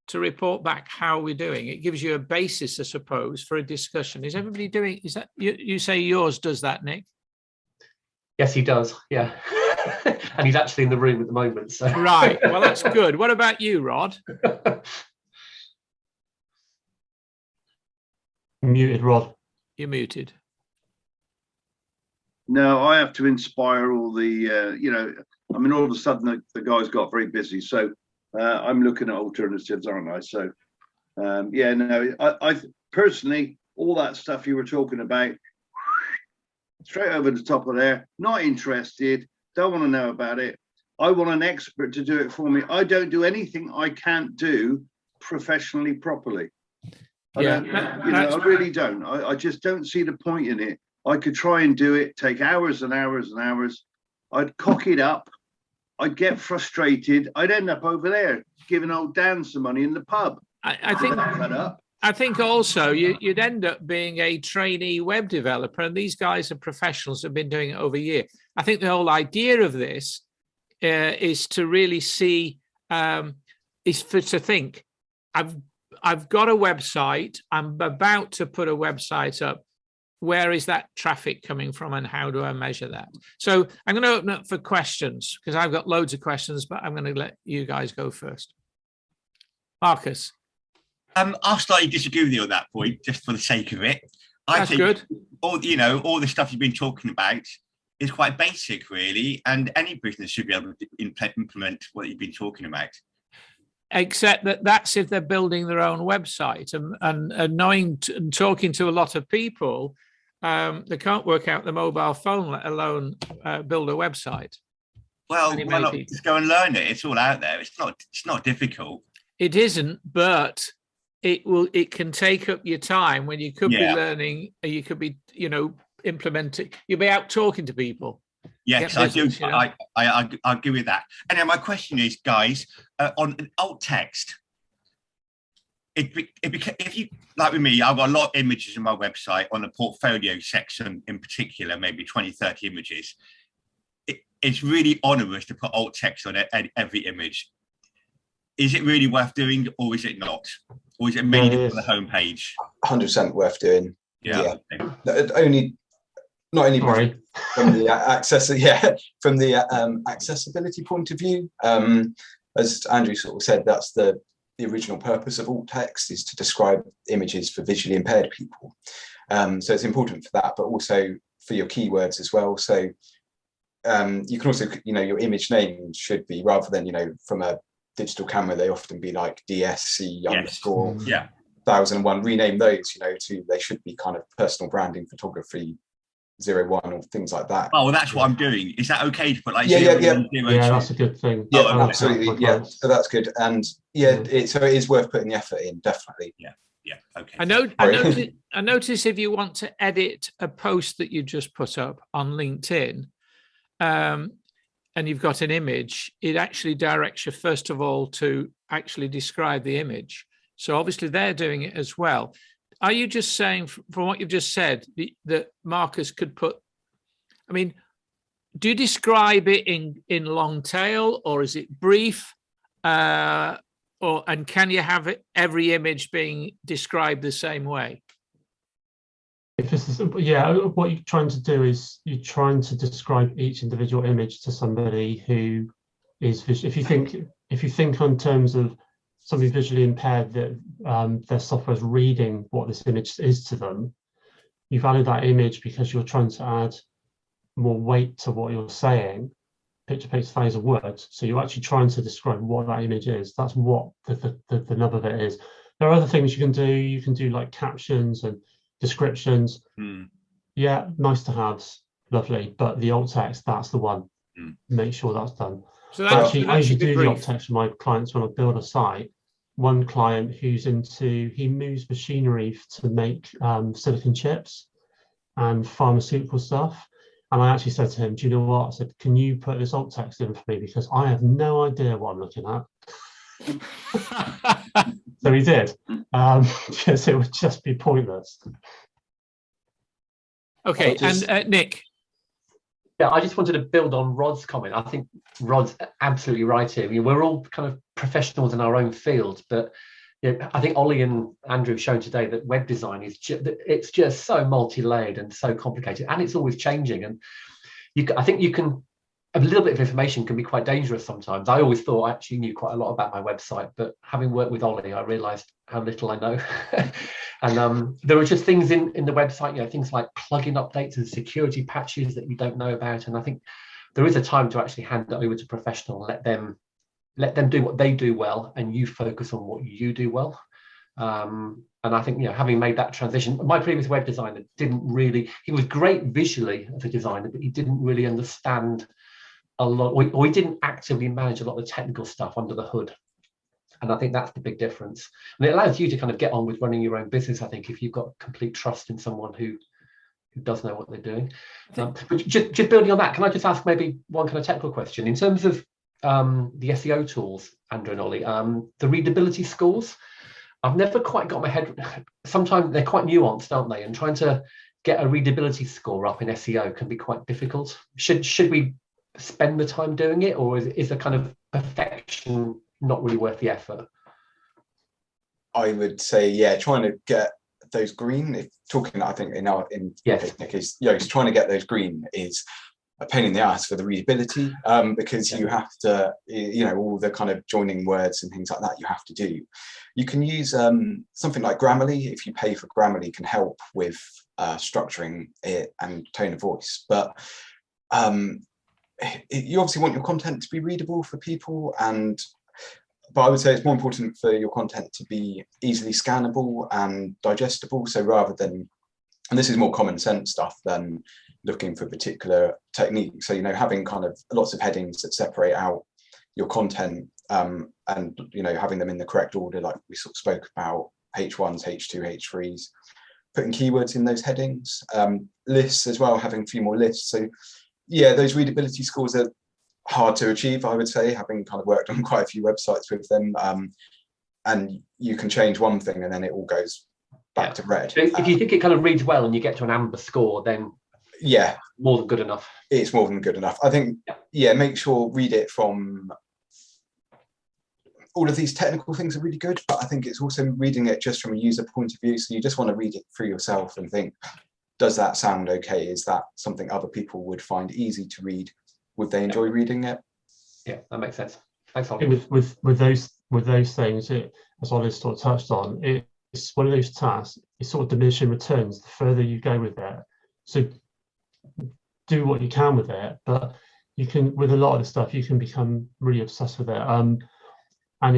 to report back how we're doing. It gives you a basis, I suppose, for a discussion. Is everybody doing? Is that you say yours does that, Nick? Yes, he does. Yeah, and he's actually in the room at the moment. So right. Well, that's good. What about you, Rod? Muted, Rod. You're muted. No, I have to inspire all the, all of a sudden the guys got very busy. So I'm looking at alternatives, aren't I? So, I personally, all that stuff you were talking about, straight over the top of there, not interested, don't want to know about it. I want an expert to do it for me. I don't do anything I can't do professionally properly. I really don't. I just don't see the point in it. I could try and do it, take hours and hours and hours. I'd cock it up. I'd get frustrated. I'd end up over there giving old Dan some money in the pub. I think also you'd end up being a trainee web developer, and these guys are professionals who have been doing it over a year. I think the whole idea of this is to really see, to think, I've got a website. I'm about to put a website up. Where is that traffic coming from, and how do I measure that? So I'm going to open up for questions, because I've got loads of questions, but I'm going to let you guys go first. Marcus. I'll slightly disagree with you on that point, just for the sake of it. I think good. All the stuff you've been talking about is quite basic, really, and any business should be able to implement what you've been talking about. Except that's if they're building their own website, and knowing and talking to a lot of people, they can't work out the mobile phone, let alone build a website. Well, why not just go and learn it? It's all out there. It's not difficult. It isn't, but it can take up your time when you could be learning, you could be, implementing, you'll be out talking to people. Yes, business, I do. I agree with that. And then my question is, guys, on alt text, if you, like with me, I've got a lot of images in my website on the portfolio section in particular, maybe 20, 30 images. It's really onerous to put alt text on every image. Is it really worth doing, or is it not? Or is it mainly for the homepage? 100% worth doing. Yeah. Not only from the accessibility point of view. As Andrew sort of said, that's the original purpose of alt text, is to describe images for visually impaired people. So it's important for that, but also for your keywords as well. So you can also, your image name should be, rather than, from a digital camera, they often be like DSC underscore 1001. Rename those, they should be kind of personal branding photography 01 or things like that. Oh, well, that's what I'm doing. Is that okay to put like yeah, that's a good thing. Yeah, absolutely. Yeah, so that's good. And so it is worth putting the effort in, definitely. Yeah. Okay. I notice if you want to edit a post that you just put up on LinkedIn, and you've got an image, it actually directs you first of all to actually describe the image. So obviously they're doing it as well. Are you just saying, from what you've just said, that marketers could put, do you describe it in long tail, or is it brief? And can you have every image being described the same way? What you're trying to do is you're trying to describe each individual image to somebody who is if you think in terms of somebody visually impaired, that their software is reading what this image is to them, you value that image because you're trying to add more weight to what you're saying. Picture takes 1,000 words, so you're actually trying to describe what that image is. That's what the nub of it is. There are other things you can do. You can do like captions and descriptions. Yeah, nice to have, lovely, but the alt text, that's the one. Make sure that's done. So actually, I usually do the alt text for my clients when I build a site. One client he moves machinery to make silicon chips and pharmaceutical stuff, and I actually said to him, do you know what, I said, can you put this alt text in for me, because I have no idea what I'm looking at. So he did, because it would just be pointless. Okay, and Nick. Yeah, I just wanted to build on Rod's comment. I think Rod's absolutely right here. We're all kind of professionals in our own field, but I think Ollie and Andrew have shown today that web design is it's just so multi-layered and so complicated, and it's always changing. And I think you can, a little bit of information can be quite dangerous sometimes. I always thought I actually knew quite a lot about my website, but having worked with Ollie, I realised how little I know. And there are just things in the website, things like plugin updates and security patches that you don't know about. And I think there is a time to actually hand it over to a professional, let them do what they do well, and you focus on what you do well. And I think, having made that transition, my previous web designer he was great visually as a designer, but he didn't really understand a lot, or he didn't actively manage a lot of the technical stuff under the hood. And I think that's the big difference. And it allows you to kind of get on with running your own business, I think, if you've got complete trust in someone who does know what they're doing. But just building on that, can I just ask maybe one kind of technical question? In terms of the SEO tools, Andrew and Ollie, the readability scores, I've never quite got my head, sometimes they're quite nuanced, aren't they? And trying to get a readability score up in SEO can be quite difficult. Should we spend the time doing it, or is the kind of perfection not really worth the effort? I would say, trying to get those green, I think Nick is, trying to get those green is a pain in the ass for the readability, because you have to, all the kind of joining words and things like that you have to do. You can use something like Grammarly. If you pay for Grammarly, can help with structuring it and tone of voice. But you obviously want your content to be readable for people, but I would say it's more important for your content to be easily scannable and digestible. So rather than And this is more common sense stuff than looking for particular techniques. So, having kind of lots of headings that separate out your content, and, having them in the correct order, like we sort of spoke about, H1s, H2, H3s, putting keywords in those headings, lists as well, having a few more lists. So yeah, those readability scores are hard to achieve, I would say, having kind of worked on quite a few websites with them. And you can change one thing and then it all goes back to red. So if you think it kind of reads well and you get to an amber score, then yeah, more than good enough. It's more than good enough. I think, yeah, make sure, read it from, all of these technical things are really good, but I think it's also reading it just from a user point of view. So you just want to read it for yourself and think, does that sound okay? Is that something other people would find easy to read? Would they enjoy reading it? Yeah, that makes sense. Thanks, Ollie. With those things, as Ollie sort of touched on, it's one of those tasks. It's sort of diminishing returns the further you go with it. So do what you can with it, but you can, with a lot of the stuff, you can become really obsessed with it. And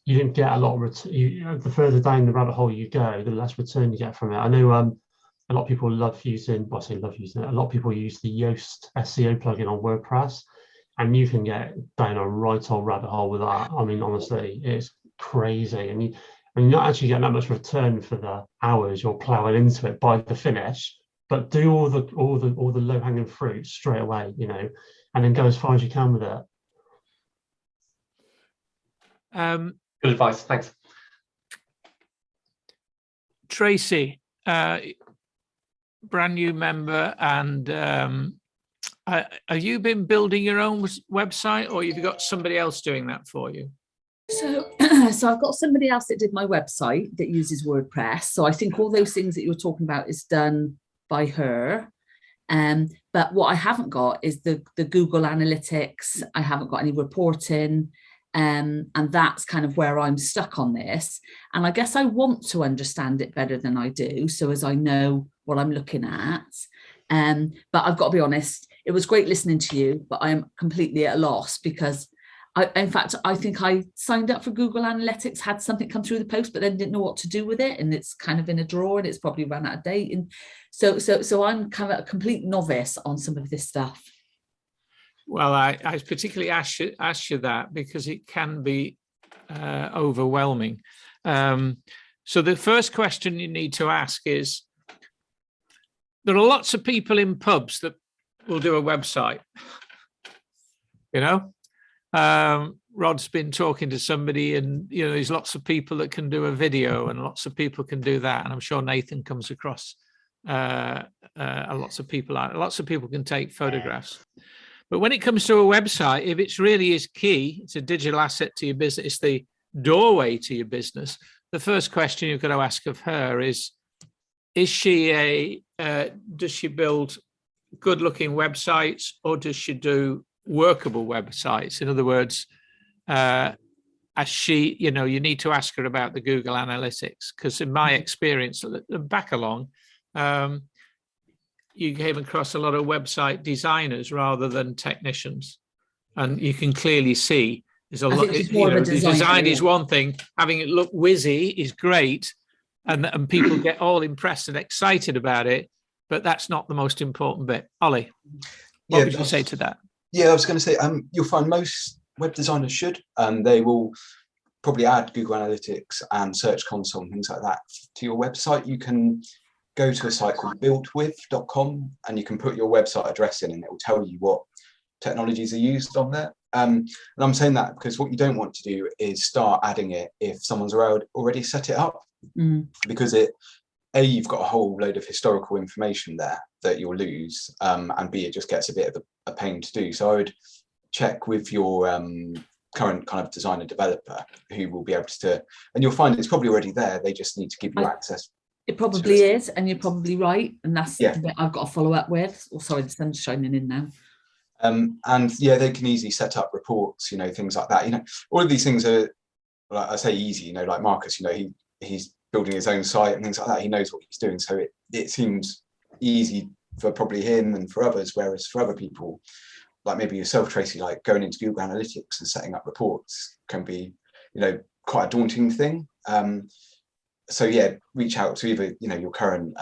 you don't get a lot of return. The further down the rabbit hole you go, the less return you get from it. I know a lot of people love using, well, I say love using it, a lot of people use the Yoast SEO plugin on WordPress, and you can get down a right old rabbit hole with that. I mean, honestly, it's crazy. And you're not actually getting that much return for the hours you're plowing into it by the finish, but do all the low-hanging fruit straight away, and then go as far as you can with it. Good advice, thanks. Tracy, brand new member, and have you been building your own website, or have you got somebody else doing that for you? So I've got somebody else that did my website that uses WordPress. So I think all those things that you're talking about is done by her. But what I haven't got is the Google Analytics. I haven't got any reporting. And that's kind of where I'm stuck on this. And I guess I want to understand it better than I do, so as I know what I'm looking at. But I've got to be honest, it was great listening to you, but I'm completely at a loss because in fact, I think I signed up for Google Analytics, had something come through the post, but then didn't know what to do with it. And it's kind of in a drawer and it's probably run out of date. And so I'm kind of a complete novice on some of this stuff. Well, I particularly ask you that because it can be overwhelming. So the first question you need to ask is, there are lots of people in pubs that will do a website. Rod's been talking to somebody, and there's lots of people that can do a video, and lots of people can do that. And I'm sure Nathan comes across lots of people can take photographs. But when it comes to a website, if it's really is key, it's a digital asset to your business, it's the doorway to your business. The first question you've got to ask of her is she does she build good-looking websites, or does she do workable websites? In other words, you need to ask her about the Google Analytics, because in my experience, back along, you came across a lot of website designers rather than technicians, and you can clearly see there's a lot. Design is one thing; having it look whizzy is great, and people get all impressed and excited about it. But that's not the most important bit. Ollie, what would you say to that? Yeah, I was going to say, you'll find most web designers should, they will probably add Google Analytics and Search Console and things like that to your website. You can go to a site called builtwith.com and you can put your website address in and it will tell you what technologies are used on there. And I'm saying that because what you don't want to do is start adding it if someone's already set it up, because you've got a whole load of historical information there that you'll lose, and B, it just gets a bit of a pain to do. So I would check with your current kind of designer developer who will be able to, and you'll find it's probably already there. They just need to give you access. It probably is, and you're probably right. And that's the bit I've got to follow up with. Oh, sorry, the sun's shining in now. And yeah, they can easily set up reports, things like that. All of these things are, like I say, easy. Like Marcus, he's building his own site and things like that. He knows what he's doing, so it seems easy for probably him and for others. Whereas for other people, like maybe yourself, Tracy, like going into Google Analytics and setting up reports can be, quite a daunting thing. So yeah, reach out to either your current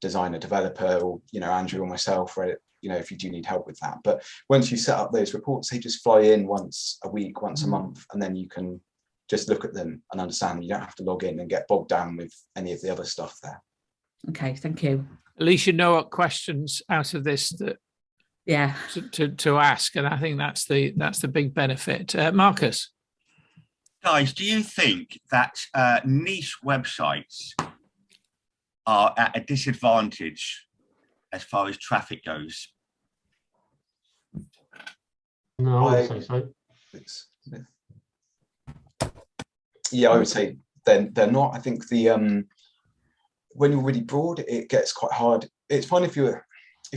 designer, developer, or Andrew or myself, where if you do need help with that. But once you set up those reports, they just fly in once a week, once a month, and then you can just look at them and understand. You don't have to log in and get bogged down with any of the other stuff there. Okay, thank you. At least you know what questions out of this that to ask, and I think that's the big benefit. Marcus, guys, do you think that niche websites are at a disadvantage as far as traffic goes? No, I would say so. Yeah, I would say they're not. I think when you're really broad, it gets quite hard. It's fine if you're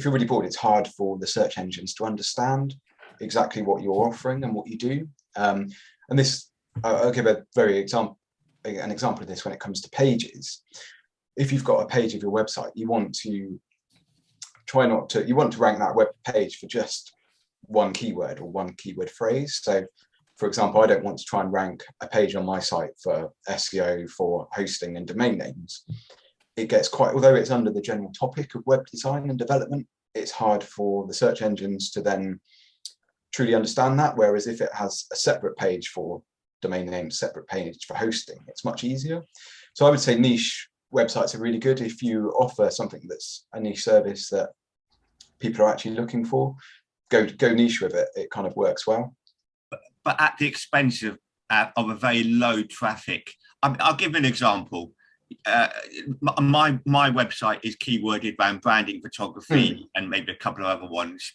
really broad. It's hard for the search engines to understand exactly what you're offering and what you do. And this, I'll give an example of this when it comes to pages. If you've got a page of your website, you want to rank that web page for just one keyword or one keyword phrase. So, for example, I don't want to try and rank a page on my site for SEO, for hosting and domain names. It gets although it's under the general topic of web design and development, it's hard for the search engines to then truly understand that. Whereas if it has a separate page for domain names, separate page for hosting, it's much easier. So I would say niche websites are really good if you offer something that's a niche service that people are actually looking for. Go niche with it. It kind of works well. But at the expense of a very low traffic. I'll give an example. My website is keyworded around branding, photography, and maybe a couple of other ones.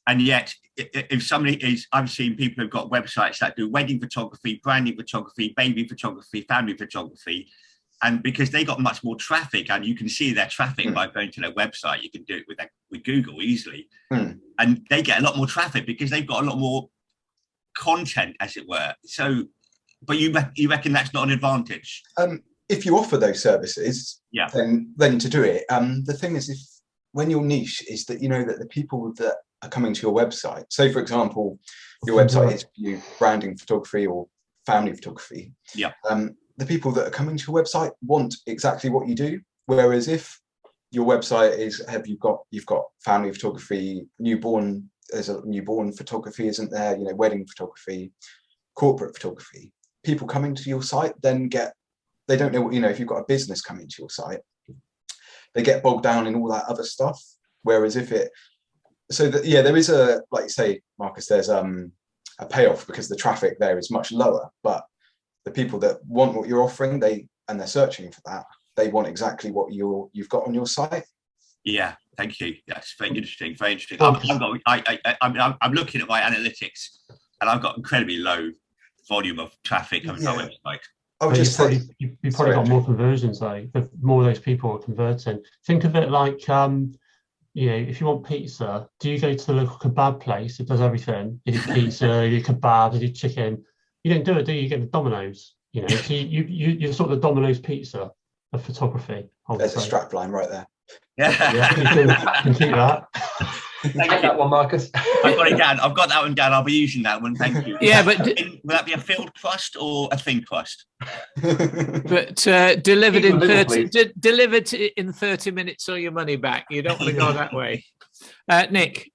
And yet, if somebody is, I've seen people who've got websites that do wedding photography, branding photography, baby photography, family photography. And because they got much more traffic, and you can see their traffic by going to their website, you can do it with Google easily. And they get a lot more traffic because they've got a lot more content, as it were. So, but you reckon that's not an advantage? If you offer those services, then to do it. The thing is, when you're niche, is that that the people that are coming to your website. So, for example, your website is for branding photography or family photography. Yeah. The people that are coming to your website want exactly what you do. Whereas if your website is, you've got family photography, newborn, there's a newborn photography, isn't there? Wedding photography, corporate photography. People coming to your site then they don't know what, if you've got a business coming to your site, they get bogged down in all that other stuff. Whereas if there is like you say, Marcus, there's a payoff because the traffic there is much lower, but the people that want what you're offering, they're searching for that. They want exactly what you've got on your site. Yeah, thank you. That's very interesting. Very interesting. I'm looking at my analytics, and I've got incredibly low volume of traffic on my website. You've probably got more conversions though. The more those people are converting. Think of it like if you want pizza, do you go to the local kebab place that does everything? You do pizza, you do kebab, you do chicken. You don't do it, do you? You get the Domino's. So you're sort of the Domino's pizza of photography. There's a strap line right there. Yeah, you can keep that. Take that one, Marcus. I've got it down. I've got that one down. I'll be using that one. Thank you. Yeah, but will that be a filled crust or a thin crust? But delivered in 30 minutes or your money back. You don't want to go that way. Nick.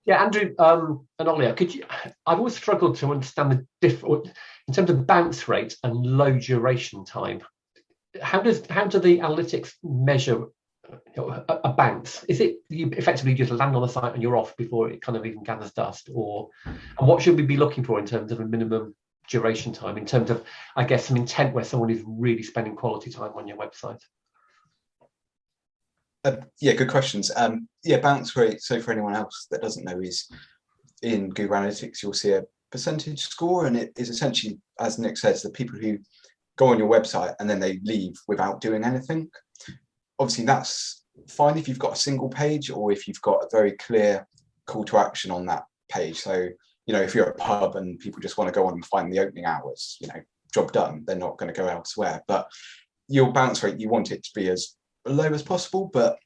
Yeah, Andrew and Olia, I've always struggled to understand the difference in terms of bounce rate and low duration time. How do the analytics measure a bounce? Is it you effectively just land on the site and you're off before it kind of even gathers dust, and what should we be looking for in terms of a minimum duration time, in terms of, I guess, some intent where someone is really spending quality time on your website? Good questions. Bounce rate. So for anyone else that doesn't know, is in Google Analytics, you'll see a percentage score, and it is essentially, as Nick says, the people who go on your website and then they leave without doing anything. Obviously, that's fine if you've got a single page or if you've got a very clear call to action on that page. So, if you're a pub and people just want to go on and find the opening hours, job done, they're not going to go elsewhere. But your bounce rate, you want it to be as low as possible, but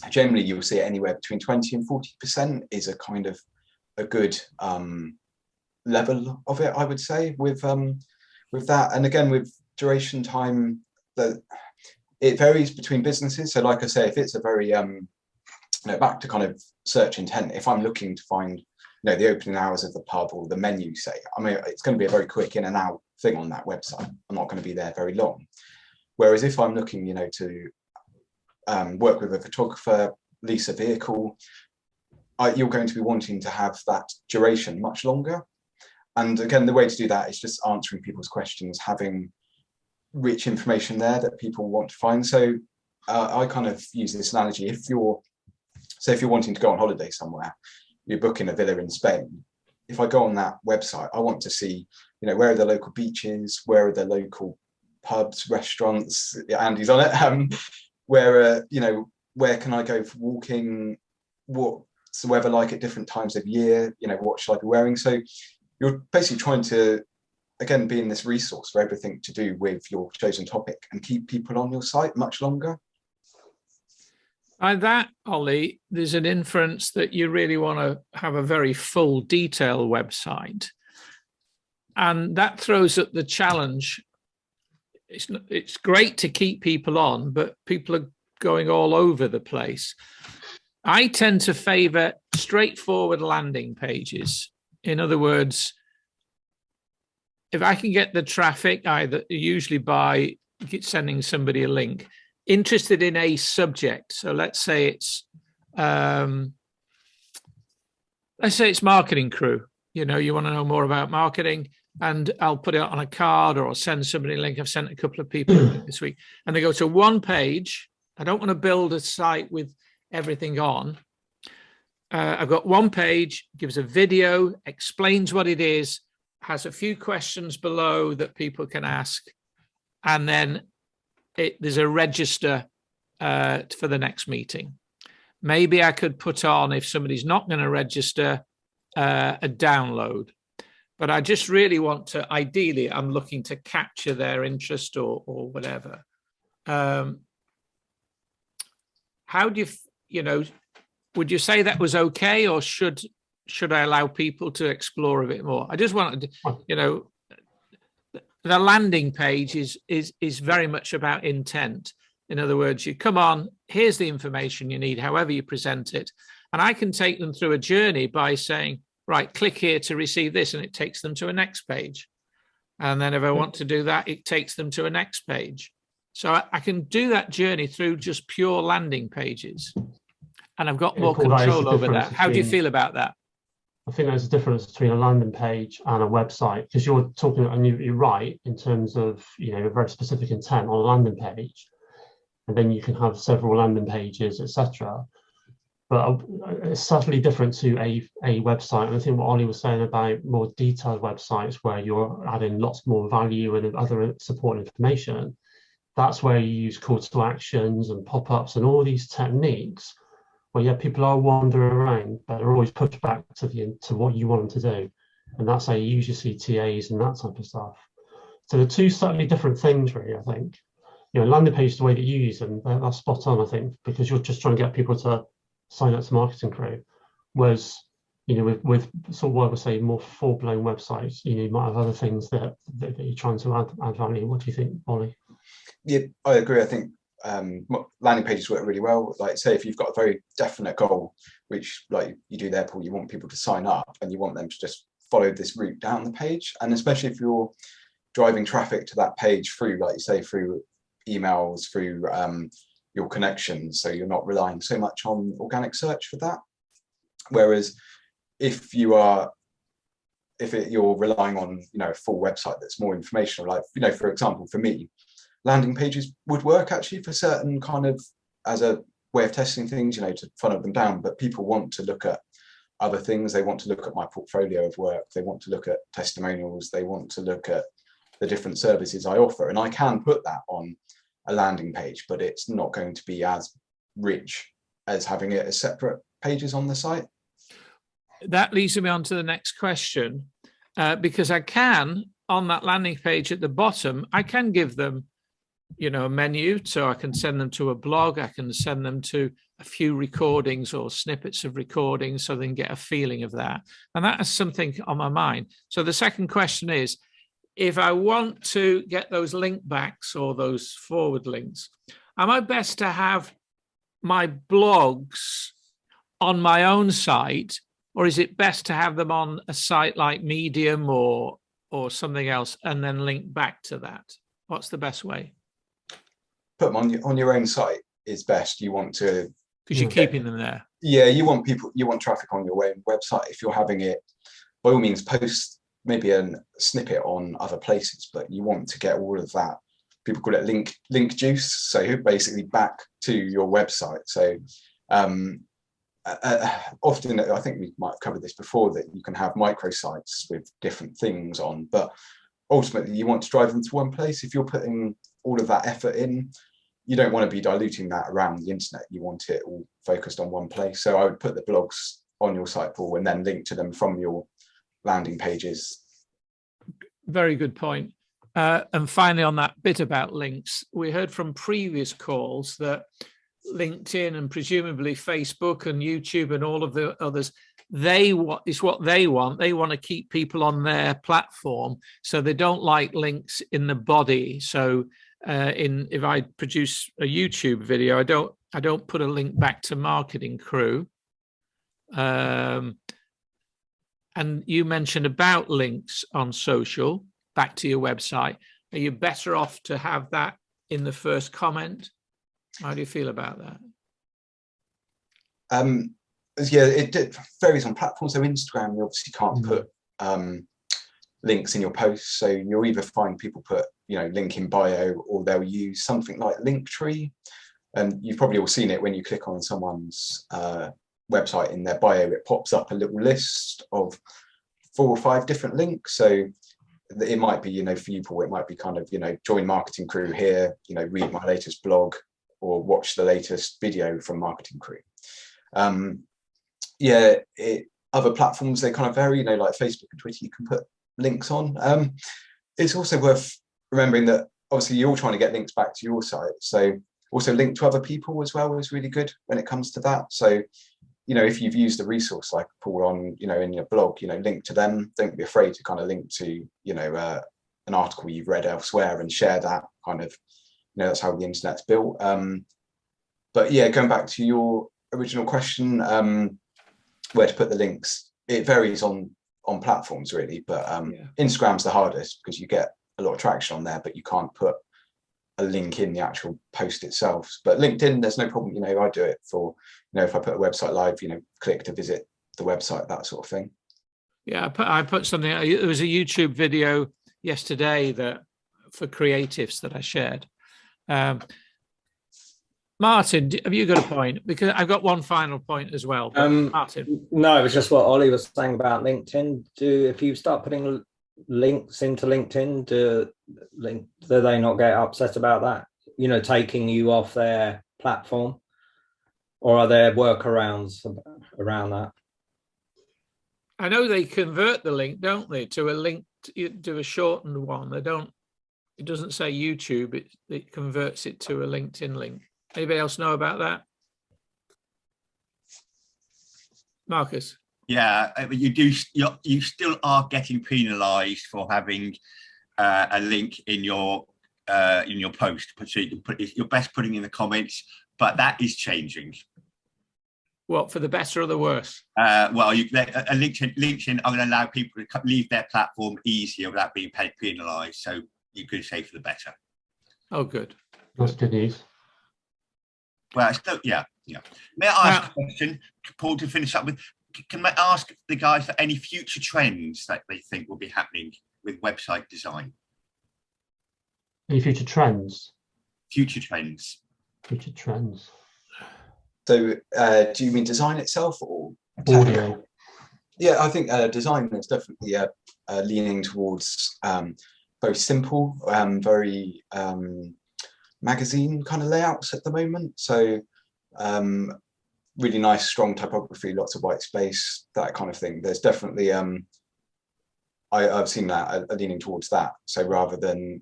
generally you'll see it anywhere between 20 and 40% is a kind of a good level of it, I would say, with that. And again, with duration time, it varies between businesses. So like I say, if it's a very, back to kind of search intent, if I'm looking to find, the opening hours of the pub or the menu, say, I mean, it's going to be a very quick in and out thing on that website. I'm not going to be there very long. Whereas if I'm looking, to work with a photographer, lease a vehicle, you're going to be wanting to have that duration much longer. And again, the way to do that is just answering people's questions, having rich information there that people want to find. So I kind of use this analogy. If you're wanting to go on holiday somewhere, you're booking a villa in Spain. If I go on that website, I want to see, where are the local beaches, where are the local pubs, restaurants, Andy's on it, where can I go for walking, what's the weather like at different times of year, what should I be wearing? So you're basically trying to, again, be in this resource for everything to do with your chosen topic and keep people on your site much longer. By that, Ollie, there's an inference that you really want to have a very full detail website. And that throws up the challenge. It's great to keep people on, but people are going all over the place. I tend to favor straightforward landing pages. In other words, if I can get the traffic, usually by sending somebody a link, interested in a subject. So let's say it's marketing crew. You want to know more about marketing, and I'll put it on a card or I'll send somebody a link. I've sent a couple of people a link this week, and they go to one page. I don't want to build a site with everything on. I've got one page, gives a video, explains what it is, has a few questions below that people can ask, and then there's a register for the next meeting. Maybe I could put on, if somebody's not going to register, a download. But I just really want to, ideally, I'm looking to capture their interest or whatever. How do would you say that was okay, or should I allow people to explore a bit more? I just wanted to, the landing page is very much about intent. In other words, you come on, here's the information you need, however you present it. And I can take them through a journey by saying, right, click here to receive this, and it takes them to a next page. And then if I want to do that, it takes them to a next page. So I can do that journey through just pure landing pages. And I've got more control over that. How do you feel about that? I think there's a difference between a landing page and a website, because you're talking, and you're right, in terms of, a very specific intent on a landing page, and then you can have several landing pages, etc. But it's subtly different to a website. And I think what Ollie was saying about more detailed websites where you're adding lots more value and other support information, that's where you use call to actions and pop-ups and all these techniques. Well, people are wandering around, but they're always pushed back to what you want them to do. And that's how you use your CTAs and that type of stuff. So they're two slightly different things, really, I think. Landing page, the way that you use them, that's spot on, I think, because you're just trying to get people to sign up to Marketing Crew. Whereas, with sort of what I would say more full-blown websites, you might have other things that you're trying to add value. What do you think, Ollie? Yeah, I agree. I think landing pages work really well. Like, say, if you've got a very definite goal, which like you do there, Paul, you want people to sign up and you want them to just follow this route down the page. And especially if you're driving traffic to that page through, like you say, through emails, through your connections, so you're not relying so much on organic search for that. Whereas if you're relying on a full website that's more informational, like for example, for me, landing pages would work actually for certain kind of, as a way of testing things, to funnel them down. But people want to look at other things. They want to look at my portfolio of work. They want to look at testimonials. They want to look at the different services I offer. And I can put that on a landing page, but it's not going to be as rich as having it as separate pages on the site. That leads me on to the next question, because I can, on that landing page at the bottom, I can give them a menu, so I can send them to a blog, I can send them to a few recordings or snippets of recordings so they can get a feeling of that. And that is something on my mind. So the second question is, if I want to get those link backs or those forward links, am I best to have my blogs on my own site, or is it best to have them on a site like Medium or something else and then link back to that? What's the best way? Put them on your own site is best. You want to, because you're keeping them there. Yeah, you want traffic on your own website. If you're having it, by all means, post maybe a snippet on other places, but you want to get all of that. People call it link juice. So basically back to your website. So often, I think we might have covered this before, that you can have microsites with different things on, but ultimately you want to drive them to one place. If you're putting all of that effort in, you don't want to be diluting that around the internet. You want it all focused on one place. So I would put the blogs on your site, Paul, and then link to them from your landing pages. Very good point. And finally, on that bit about links, we heard from previous calls that LinkedIn and presumably Facebook and YouTube and all of the others, it's what they want. They want to keep people on their platform, so they don't like links in the body. So if I produce a YouTube video, I don't put a link back to Marketing Crew. And you mentioned about links on social back to your website. Are you better off to have that in the first comment? How do you feel about that? Yeah, it varies on platforms. So Instagram, you obviously can't put links in your posts. So you'll either find people put, link in bio, or they'll use something like Linktree. And you've probably all seen it when you click on someone's website. In their bio, it pops up a little list of 4 or 5 different links. So it might be, for you, Paul, it might be kind of, join Marketing Crew here, read my latest blog, or watch the latest video from Marketing Crew. Other platforms, they kind of vary, like Facebook and Twitter, you can put links on. It's also worth remembering that obviously you're all trying to get links back to your site. So also link to other people as well is really good when it comes to that. So, if you've used a resource like Paul on, in your blog, link to them. Don't be afraid to kind of link to, an article you've read elsewhere and share that kind of, that's how the internet's built. But yeah, going back to your original question, where to put the links, it varies on platforms really, but Instagram's the hardest because you get a lot of traction on there, but you can't put a link in the actual post itself. But LinkedIn, there's no problem. I do it for, if I put a website live, click to visit the website, that sort of thing. Yeah, I put something. There was a YouTube video yesterday for creatives that I shared. Martin, have you got a point? Because I've got one final point as well. Martin. No, it was just what Ollie was saying about LinkedIn. If you start putting links into LinkedIn, do they not get upset about that? Taking you off their platform, or are there workarounds around that? I know they convert the link, don't they, to a link, to a shortened one. It doesn't say YouTube, it converts it to a LinkedIn link. Anybody else know about that? Marcus? Yeah, you still are getting penalised for having a link in your post. So you can you're best putting in the comments, but that is changing. What, for the better or the worse? LinkedIn are going to allow people to leave their platform easier without being penalised. So you could say for the better. Oh, good. That's good news. Well, yeah. May I ask a question, Paul, to finish up with? Can I ask the guys for any future trends that they think will be happening with website design? Any future trends? Future trends. Future trends. So do you mean design itself or audio? Yeah, I think design is definitely leaning towards very simple, very magazine kind of layouts at the moment. So really nice, strong typography, lots of white space, that kind of thing. There's definitely, I've seen that leaning towards that. So rather than,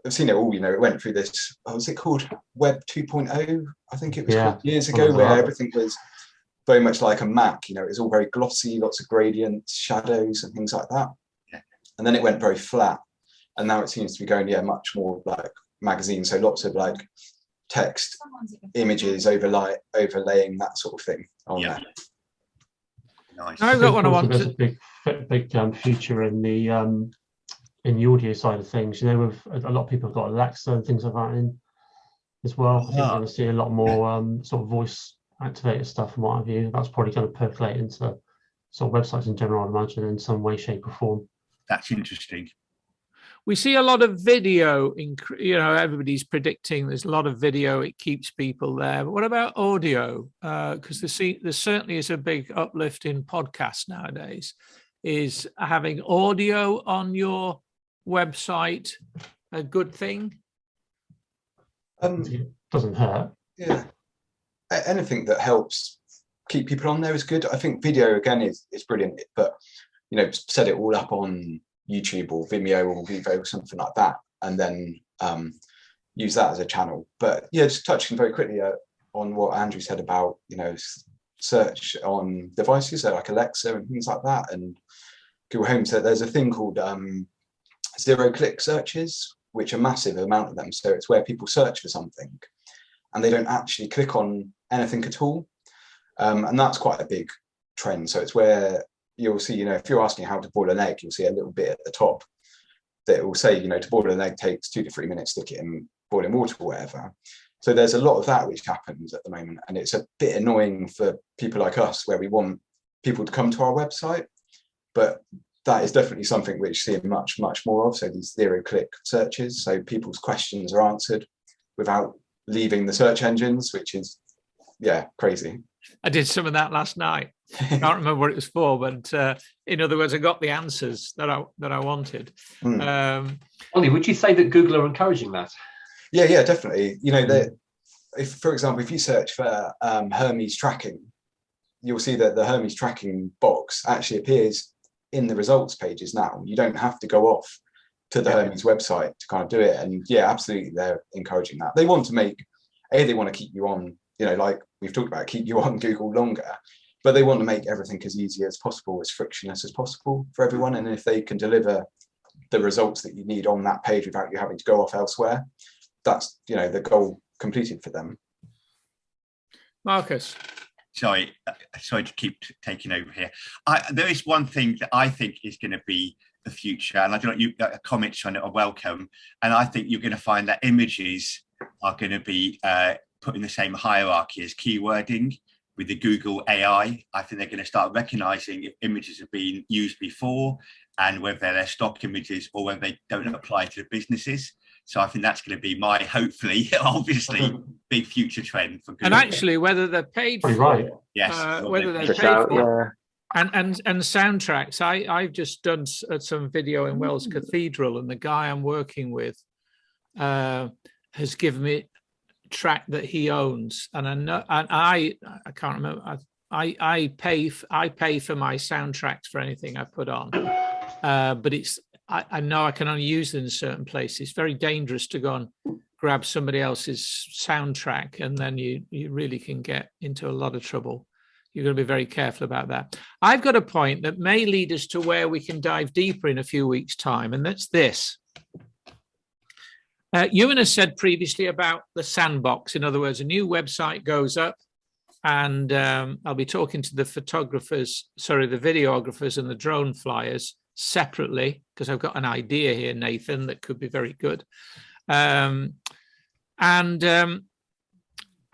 I've seen it all, it went through this, what's it called? Web 2.0, I think it was called years ago, where everything was very much like a Mac, it was all very glossy, lots of gradients, shadows and things like that. Yeah. And then it went very flat. And now it seems to be going, much more like magazine. So lots of like text, images, overlaying that sort of thing on there. Nice. I've got one I want There's to. a big future in the audio side of things. You know, with a lot of people have got Alexa and things like that in as well. I think we're going to see a lot more sort of voice activated stuff and what have you. That's probably going to percolate into sort of websites in general, I imagine, in some way, shape, or form. That's interesting. We see a lot of video. Everybody's predicting there's a lot of video. It keeps people there. But what about audio? Because there certainly is a big uplift in podcasts nowadays. Is having audio on your website a good thing? It doesn't hurt. Yeah, anything that helps keep people on there is good. I think video again is brilliant, but set it all up on YouTube or Vimeo or Vivo or something like that, and then use that as a channel. But yeah, just touching very quickly on what Andrew said about search on devices, so like Alexa and things like that, and Google Home. So there's a thing called zero-click searches, which are massive amount of them. So it's where people search for something and they don't actually click on anything at all, and that's quite a big trend. So it's where you'll see, if you're asking how to boil an egg, you'll see a little bit at the top that will say, to boil an egg takes 2 to 3 minutes, stick it in boiling water or whatever. So there's a lot of that which happens at the moment, and it's a bit annoying for people like us where we want people to come to our website, but that is definitely something which we're seeing much, much more of. So these zero-click searches, so people's questions are answered without leaving the search engines, which is, crazy. I did some of that last night. I can't remember what it was for, but in other words, I got the answers that I wanted. Ollie, would you say that Google are encouraging that? Yeah, definitely. If, for example, if you search for Hermes tracking, you'll see that the Hermes tracking box actually appears in the results pages now. You don't have to go off to the Hermes website to kind of do it. And yeah, absolutely, they're encouraging that. They want to they want to keep you on, like we've talked about, keep you on Google longer, but they want to make everything as easy as possible, as frictionless as possible for everyone. And if they can deliver the results that you need on that page without you having to go off elsewhere, that's, the goal completed for them. Marcus. Sorry to keep taking over here. There is one thing that I think is going to be the future, and I don't know, comments on it are welcome. And I think you're going to find that images are going to be put in the same hierarchy as keywording with the Google AI. I think they're going to start recognizing if images have been used before and whether they're stock images or whether they don't apply to the businesses. So I think that's going to be my, hopefully, obviously, big future trend for Google. And actually, whether they're paid for, right. Yes, whether they're paid for, and soundtracks. I've just done some video in Wells Cathedral, and the guy I'm working with has given me a track that he owns, and I know, and I can't remember. I pay for my soundtracks for anything I put on, but I know I can only use it in certain places. It's very dangerous to go and grab somebody else's soundtrack, and then you really can get into a lot of trouble. You've got to be very careful about that. I've got a point that may lead us to where we can dive deeper in a few weeks' time, and that's this. Ewan has said previously about the sandbox. In other words, a new website goes up, and I'll be talking to the videographers and the drone flyers separately, because I've got an idea here, Nathan, that could be very good. I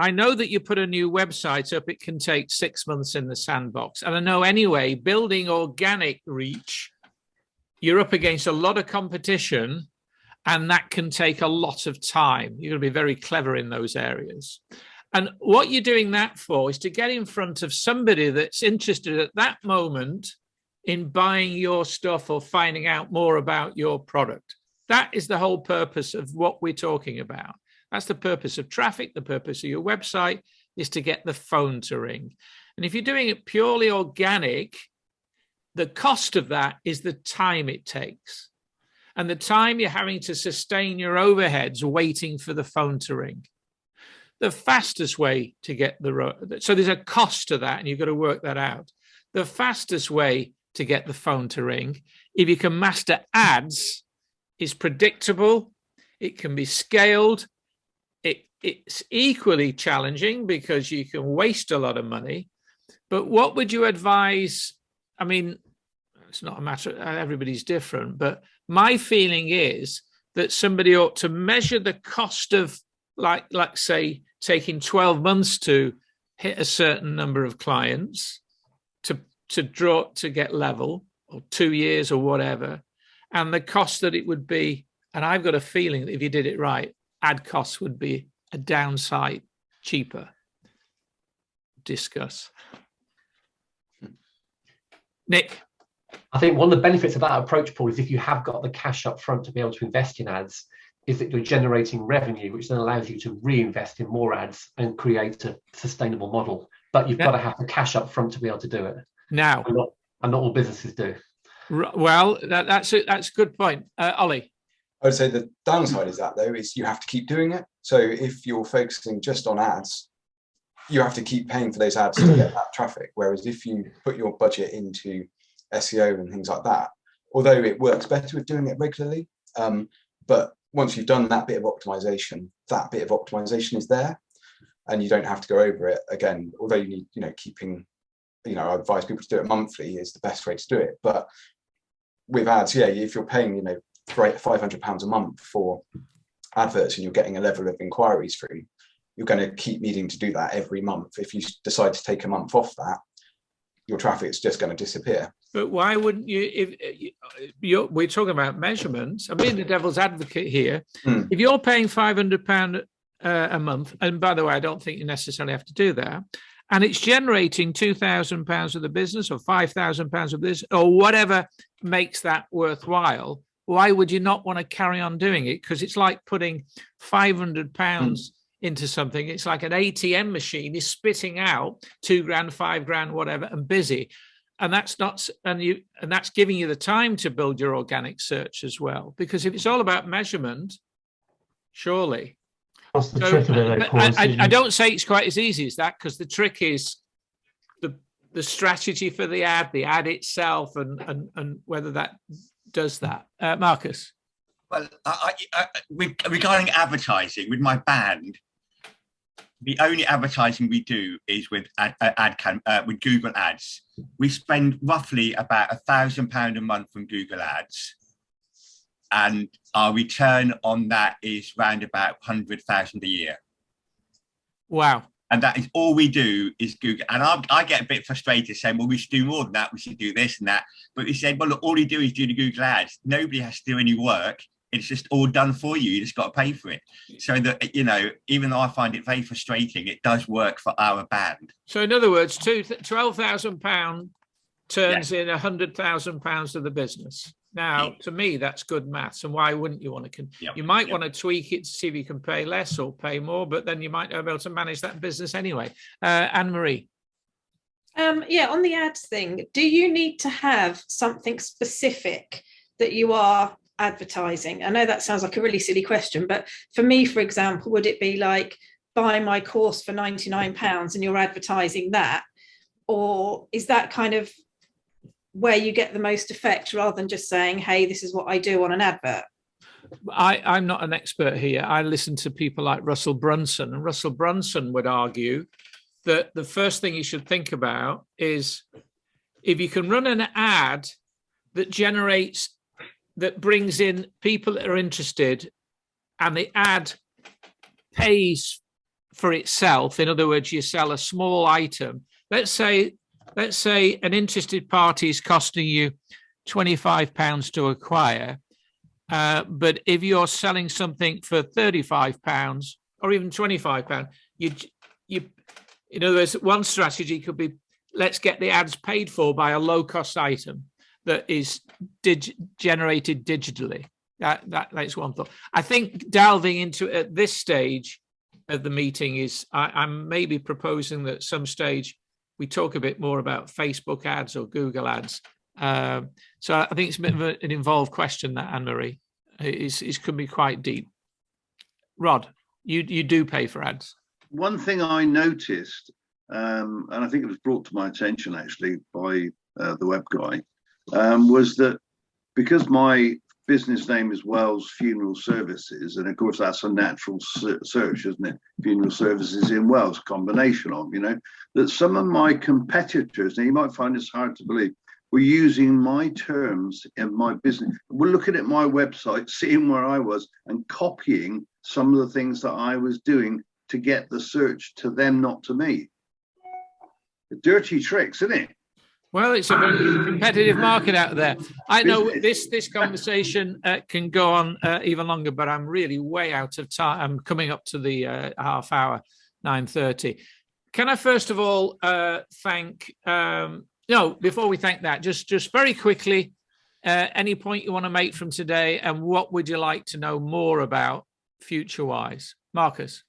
know that you put a new website up, it can take 6 months in the sandbox. And I know anyway, building organic reach, you're up against a lot of competition, and that can take a lot of time. You're going to be very clever in those areas. And what you're doing that for is to get in front of somebody that's interested at that moment in buying your stuff or finding out more about your product. That is the whole purpose of what we're talking about. That's the purpose of traffic. The purpose of your website is to get the phone to ring. And if you're doing it purely organic, the cost of that is the time it takes. And the time you're having to sustain your overheads waiting for the phone to ring. The fastest way to get so there's a cost to that, and you've got to work that out. The fastest way to get the phone to ring, if you can master ads, is predictable, it can be scaled, it's equally challenging because you can waste a lot of money. But what would you advise? I mean, it's not a matter, everybody's different, but my feeling is that somebody ought to measure the cost of, like say, taking 12 months to hit a certain number of clients to get level, or 2 years or whatever, and the cost that it would be. And I've got a feeling that if you did it right, ad costs would be a downside cheaper. Discuss. Nick. I think one of the benefits of that approach, Paul, is if you have got the cash up front to be able to invest in ads, is that you're generating revenue, which then allows you to reinvest in more ads and create a sustainable model. But you've got to have the cash up front to be able to do it. Now, and not all businesses do. Well, that's a good point. Ollie. I would say the downside is that, though, is you have to keep doing it. So if you're focusing just on ads, you have to keep paying for those ads to get that traffic. Whereas if you put your budget into SEO and things like that, although it works better with doing it regularly, but once you've done that bit of optimization is there, and you don't have to go over it again. Although you need, keeping, I advise people to do it monthly is the best way to do it. But with ads, if you're paying, £500 a month for adverts and you're getting a level of inquiries through, you're going to keep needing to do that every month. If you decide to take a month off that, your traffic's just going to disappear. But why wouldn't you? If we're talking about measurements, I'm being the devil's advocate here. If you're paying £500 a month, and by the way, I don't think you necessarily have to do that, and it's generating £2,000 of the business or £5,000 of this or whatever makes that worthwhile, why would you not want to carry on doing it? Because it's like putting £500 into something. It's like an ATM machine is spitting out £2,000, £5,000, whatever, and busy. And that's not, and that's giving you the time to build your organic search as well. Because if it's all about measurement, surely. That's the trick of it, Paul. I don't say it's quite as easy as that, because the trick is the strategy for the ad itself, and whether that does that. Marcus. Well, regarding advertising with my band, the only advertising we do is with with Google Ads. We spend roughly about £1,000 a month from Google Ads, and our return on that is round about 100,000 a year. Wow! And that is all we do is Google. And I get a bit frustrated saying, well, we should do more than that. We should do this and that. But we said, well, look, all you do is do the Google Ads. Nobody has to do any work. It's just all done for you. You just got to pay for it. So that, even though I find it very frustrating, it does work for our band. So in other words, £12,000 turns in £100,000 of the business. Now, to me, that's good maths. And why wouldn't you want to? You might want to tweak it to see if you can pay less or pay more, but then you might not be able to manage that business anyway. Anne-Marie. On the ads thing, do you need to have something specific that you are advertising? I know that sounds like a really silly question, but for me, for example, would it be like buy my course for £99 and you're advertising that? Or is that kind of where you get the most effect rather than just saying, hey, this is what I do on an advert? I'm not an expert here. I listen to people like Russell Brunson, and Russell Brunson would argue that the first thing you should think about is if you can run an ad that brings in people that are interested, and the ad pays for itself. In other words, you sell a small item. Let's say an interested party is costing you £25 to acquire, but if you're selling something for £35 or even £25, in other words, one strategy could be, let's get the ads paid for by a low-cost item that is generated digitally. That's one thought. I think delving into it at this stage of the meeting is, I'm maybe proposing that at some stage we talk a bit more about Facebook ads or Google ads. So I think it's a bit of an involved question, that, Anne-Marie. It could be quite deep. Rod, you do pay for ads. One thing I noticed, and I think it was brought to my attention actually by the web guy, was that because my business name is Wells Funeral Services, and of course that's a natural search, isn't it? Funeral services in Wells, combination of, that some of my competitors, now you might find this hard to believe, were using my terms in my business. We're looking at my website, seeing where I was, and copying some of the things that I was doing to get the search to them, not to me. The dirty tricks, isn't it? Well, it's a very competitive market out there. I know this conversation can go on even longer, but I'm really way out of time. I'm coming up to the half hour, 9:30. Can I first of all thank? No, before we thank that, just very quickly, any point you want to make from today, and what would you like to know more about future-wise, Marcus?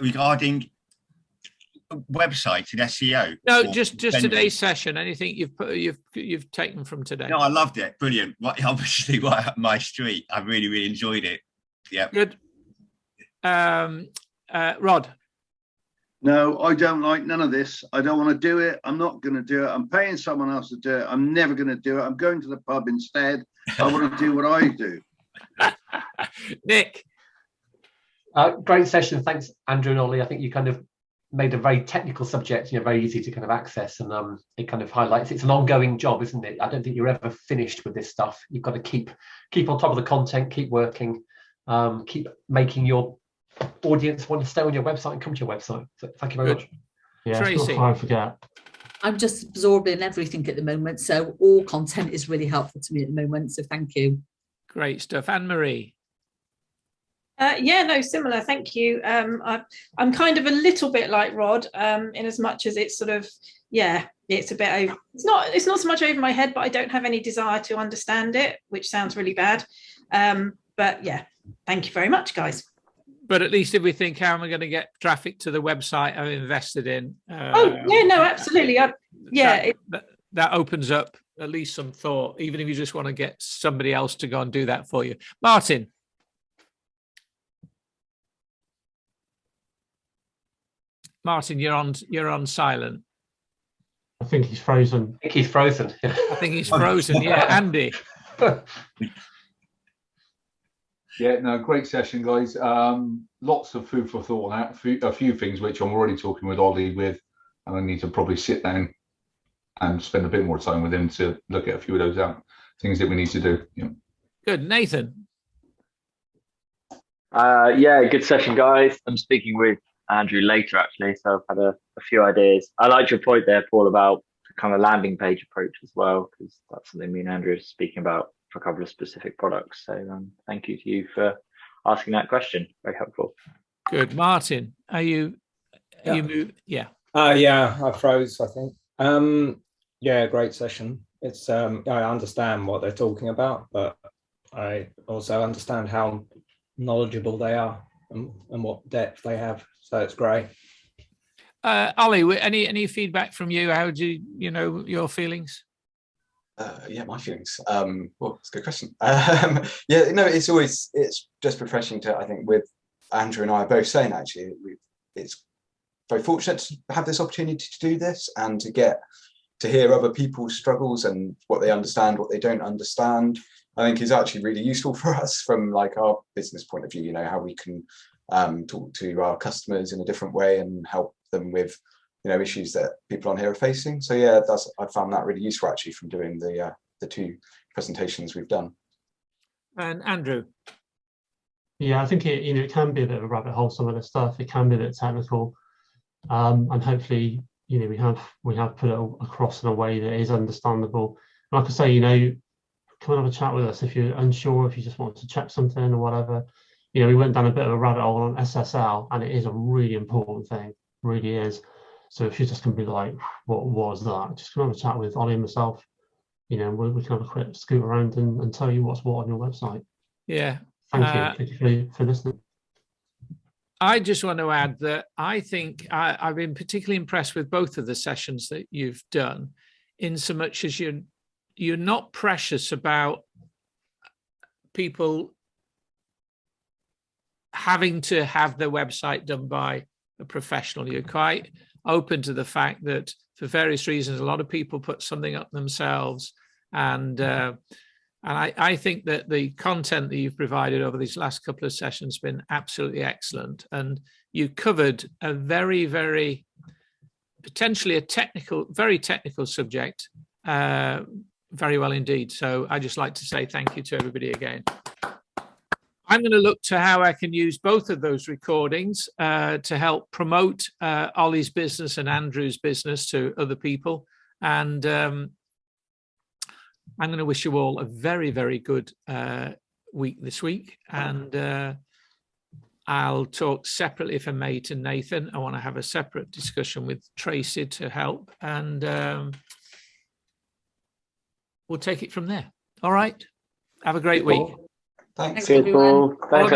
Regarding website and SEO. No, just today's session. Anything you've taken from today? No, I loved it. Brilliant. Obviously, right up my street. I really enjoyed it. Yeah. Good. Rod. No, I don't like none of this. I don't want to do it. I'm not going to do it. I'm paying someone else to do it. I'm never going to do it. I'm going to the pub instead. I want to do what I do. Nick. Great session. Thanks, Andrew and Ollie. I think you kind of made a very technical subject, very easy to kind of access, and it kind of highlights it's an ongoing job, isn't it? I don't think you're ever finished with this stuff. You've got to keep on top of the content, keep working, keep making your audience want to stay on your website and come to your website. So thank you very much. Yeah, Tracy. I forget. I'm just absorbing everything at the moment, so all content is really helpful to me at the moment, so thank you. Great stuff. Anne-Marie. Similar. Thank you. I'm kind of a little bit like Rod, in as much as it's sort of, it's a bit over. It's not so much over my head, but I don't have any desire to understand it, which sounds really bad. But yeah, thank you very much, guys. But at least if we think, how am I going to get traffic to the website I'm invested in? Absolutely. That opens up at least some thought, even if you just want to get somebody else to go and do that for you. Martin. Martin, you're on silent. I think he's frozen. I think he's frozen. Yeah, Andy. Yeah, no, great session, guys. Lots of food for thought on that. A few things which I'm already talking with Ollie with, and I need to probably sit down and spend a bit more time with him to look at a few of those things that we need to do. Yeah. Good, Nathan. Good session, guys. I'm speaking with Andrew later, actually, so I've had a few ideas. I liked your point there, Paul, about the kind of landing page approach as well, because that's something me and Andrew are speaking about for a couple of specific products. So thank you to you for asking that question. Very helpful. Good. Martin, are you Yeah, I froze, I think. Great session. It's I understand what they're talking about, but I also understand how knowledgeable they are and what depth they have. So it's great. Ollie, any feedback from you? How do your feelings? My feelings. Well, it's a good question. It's just refreshing to, I think, with Andrew and I both saying, actually, it's very fortunate to have this opportunity to do this and to get to hear other people's struggles and what they understand, what they don't understand. I think is actually really useful for us from like our business point of view, how we can talk to our customers in a different way and help them with issues that people on here are facing. So yeah, I found that really useful actually from doing the two presentations we've done. And Andrew. Yeah, I think it can be a bit of a rabbit hole, some of the stuff. It can be a bit technical, and hopefully we have put it across in a way that is understandable. Like I say, come and have a chat with us if you're unsure, if you just want to check something or whatever. We went down a bit of a rabbit hole on SSL, and it is a really important thing, really is. So if you're just going to be like, what was that? Just come have a chat with Ollie and myself. We can have a quick scoot around and tell you what's what on your website. Yeah. Thank you for listening. I just want to add that I think I've been particularly impressed with both of the sessions that you've done, in so much as you're not precious about people having to have their website done by a professional. You're quite open to the fact that for various reasons, a lot of people put something up themselves And I think that the content that you've provided over these last couple of sessions has been absolutely excellent. And you covered a very, very potentially very technical subject very well indeed. So I just like to say thank you to everybody again. I'm going to look to how I can use both of those recordings to help promote Ollie's business and Andrew's business to other people. And I'm going to wish you all a very, very good week this week. And I'll talk separately, if I may, to Nathan. I want to have a separate discussion with Tracy to help. And we'll take it from there. All right. Have a great week. Thanks. Good, Paul. Thanks.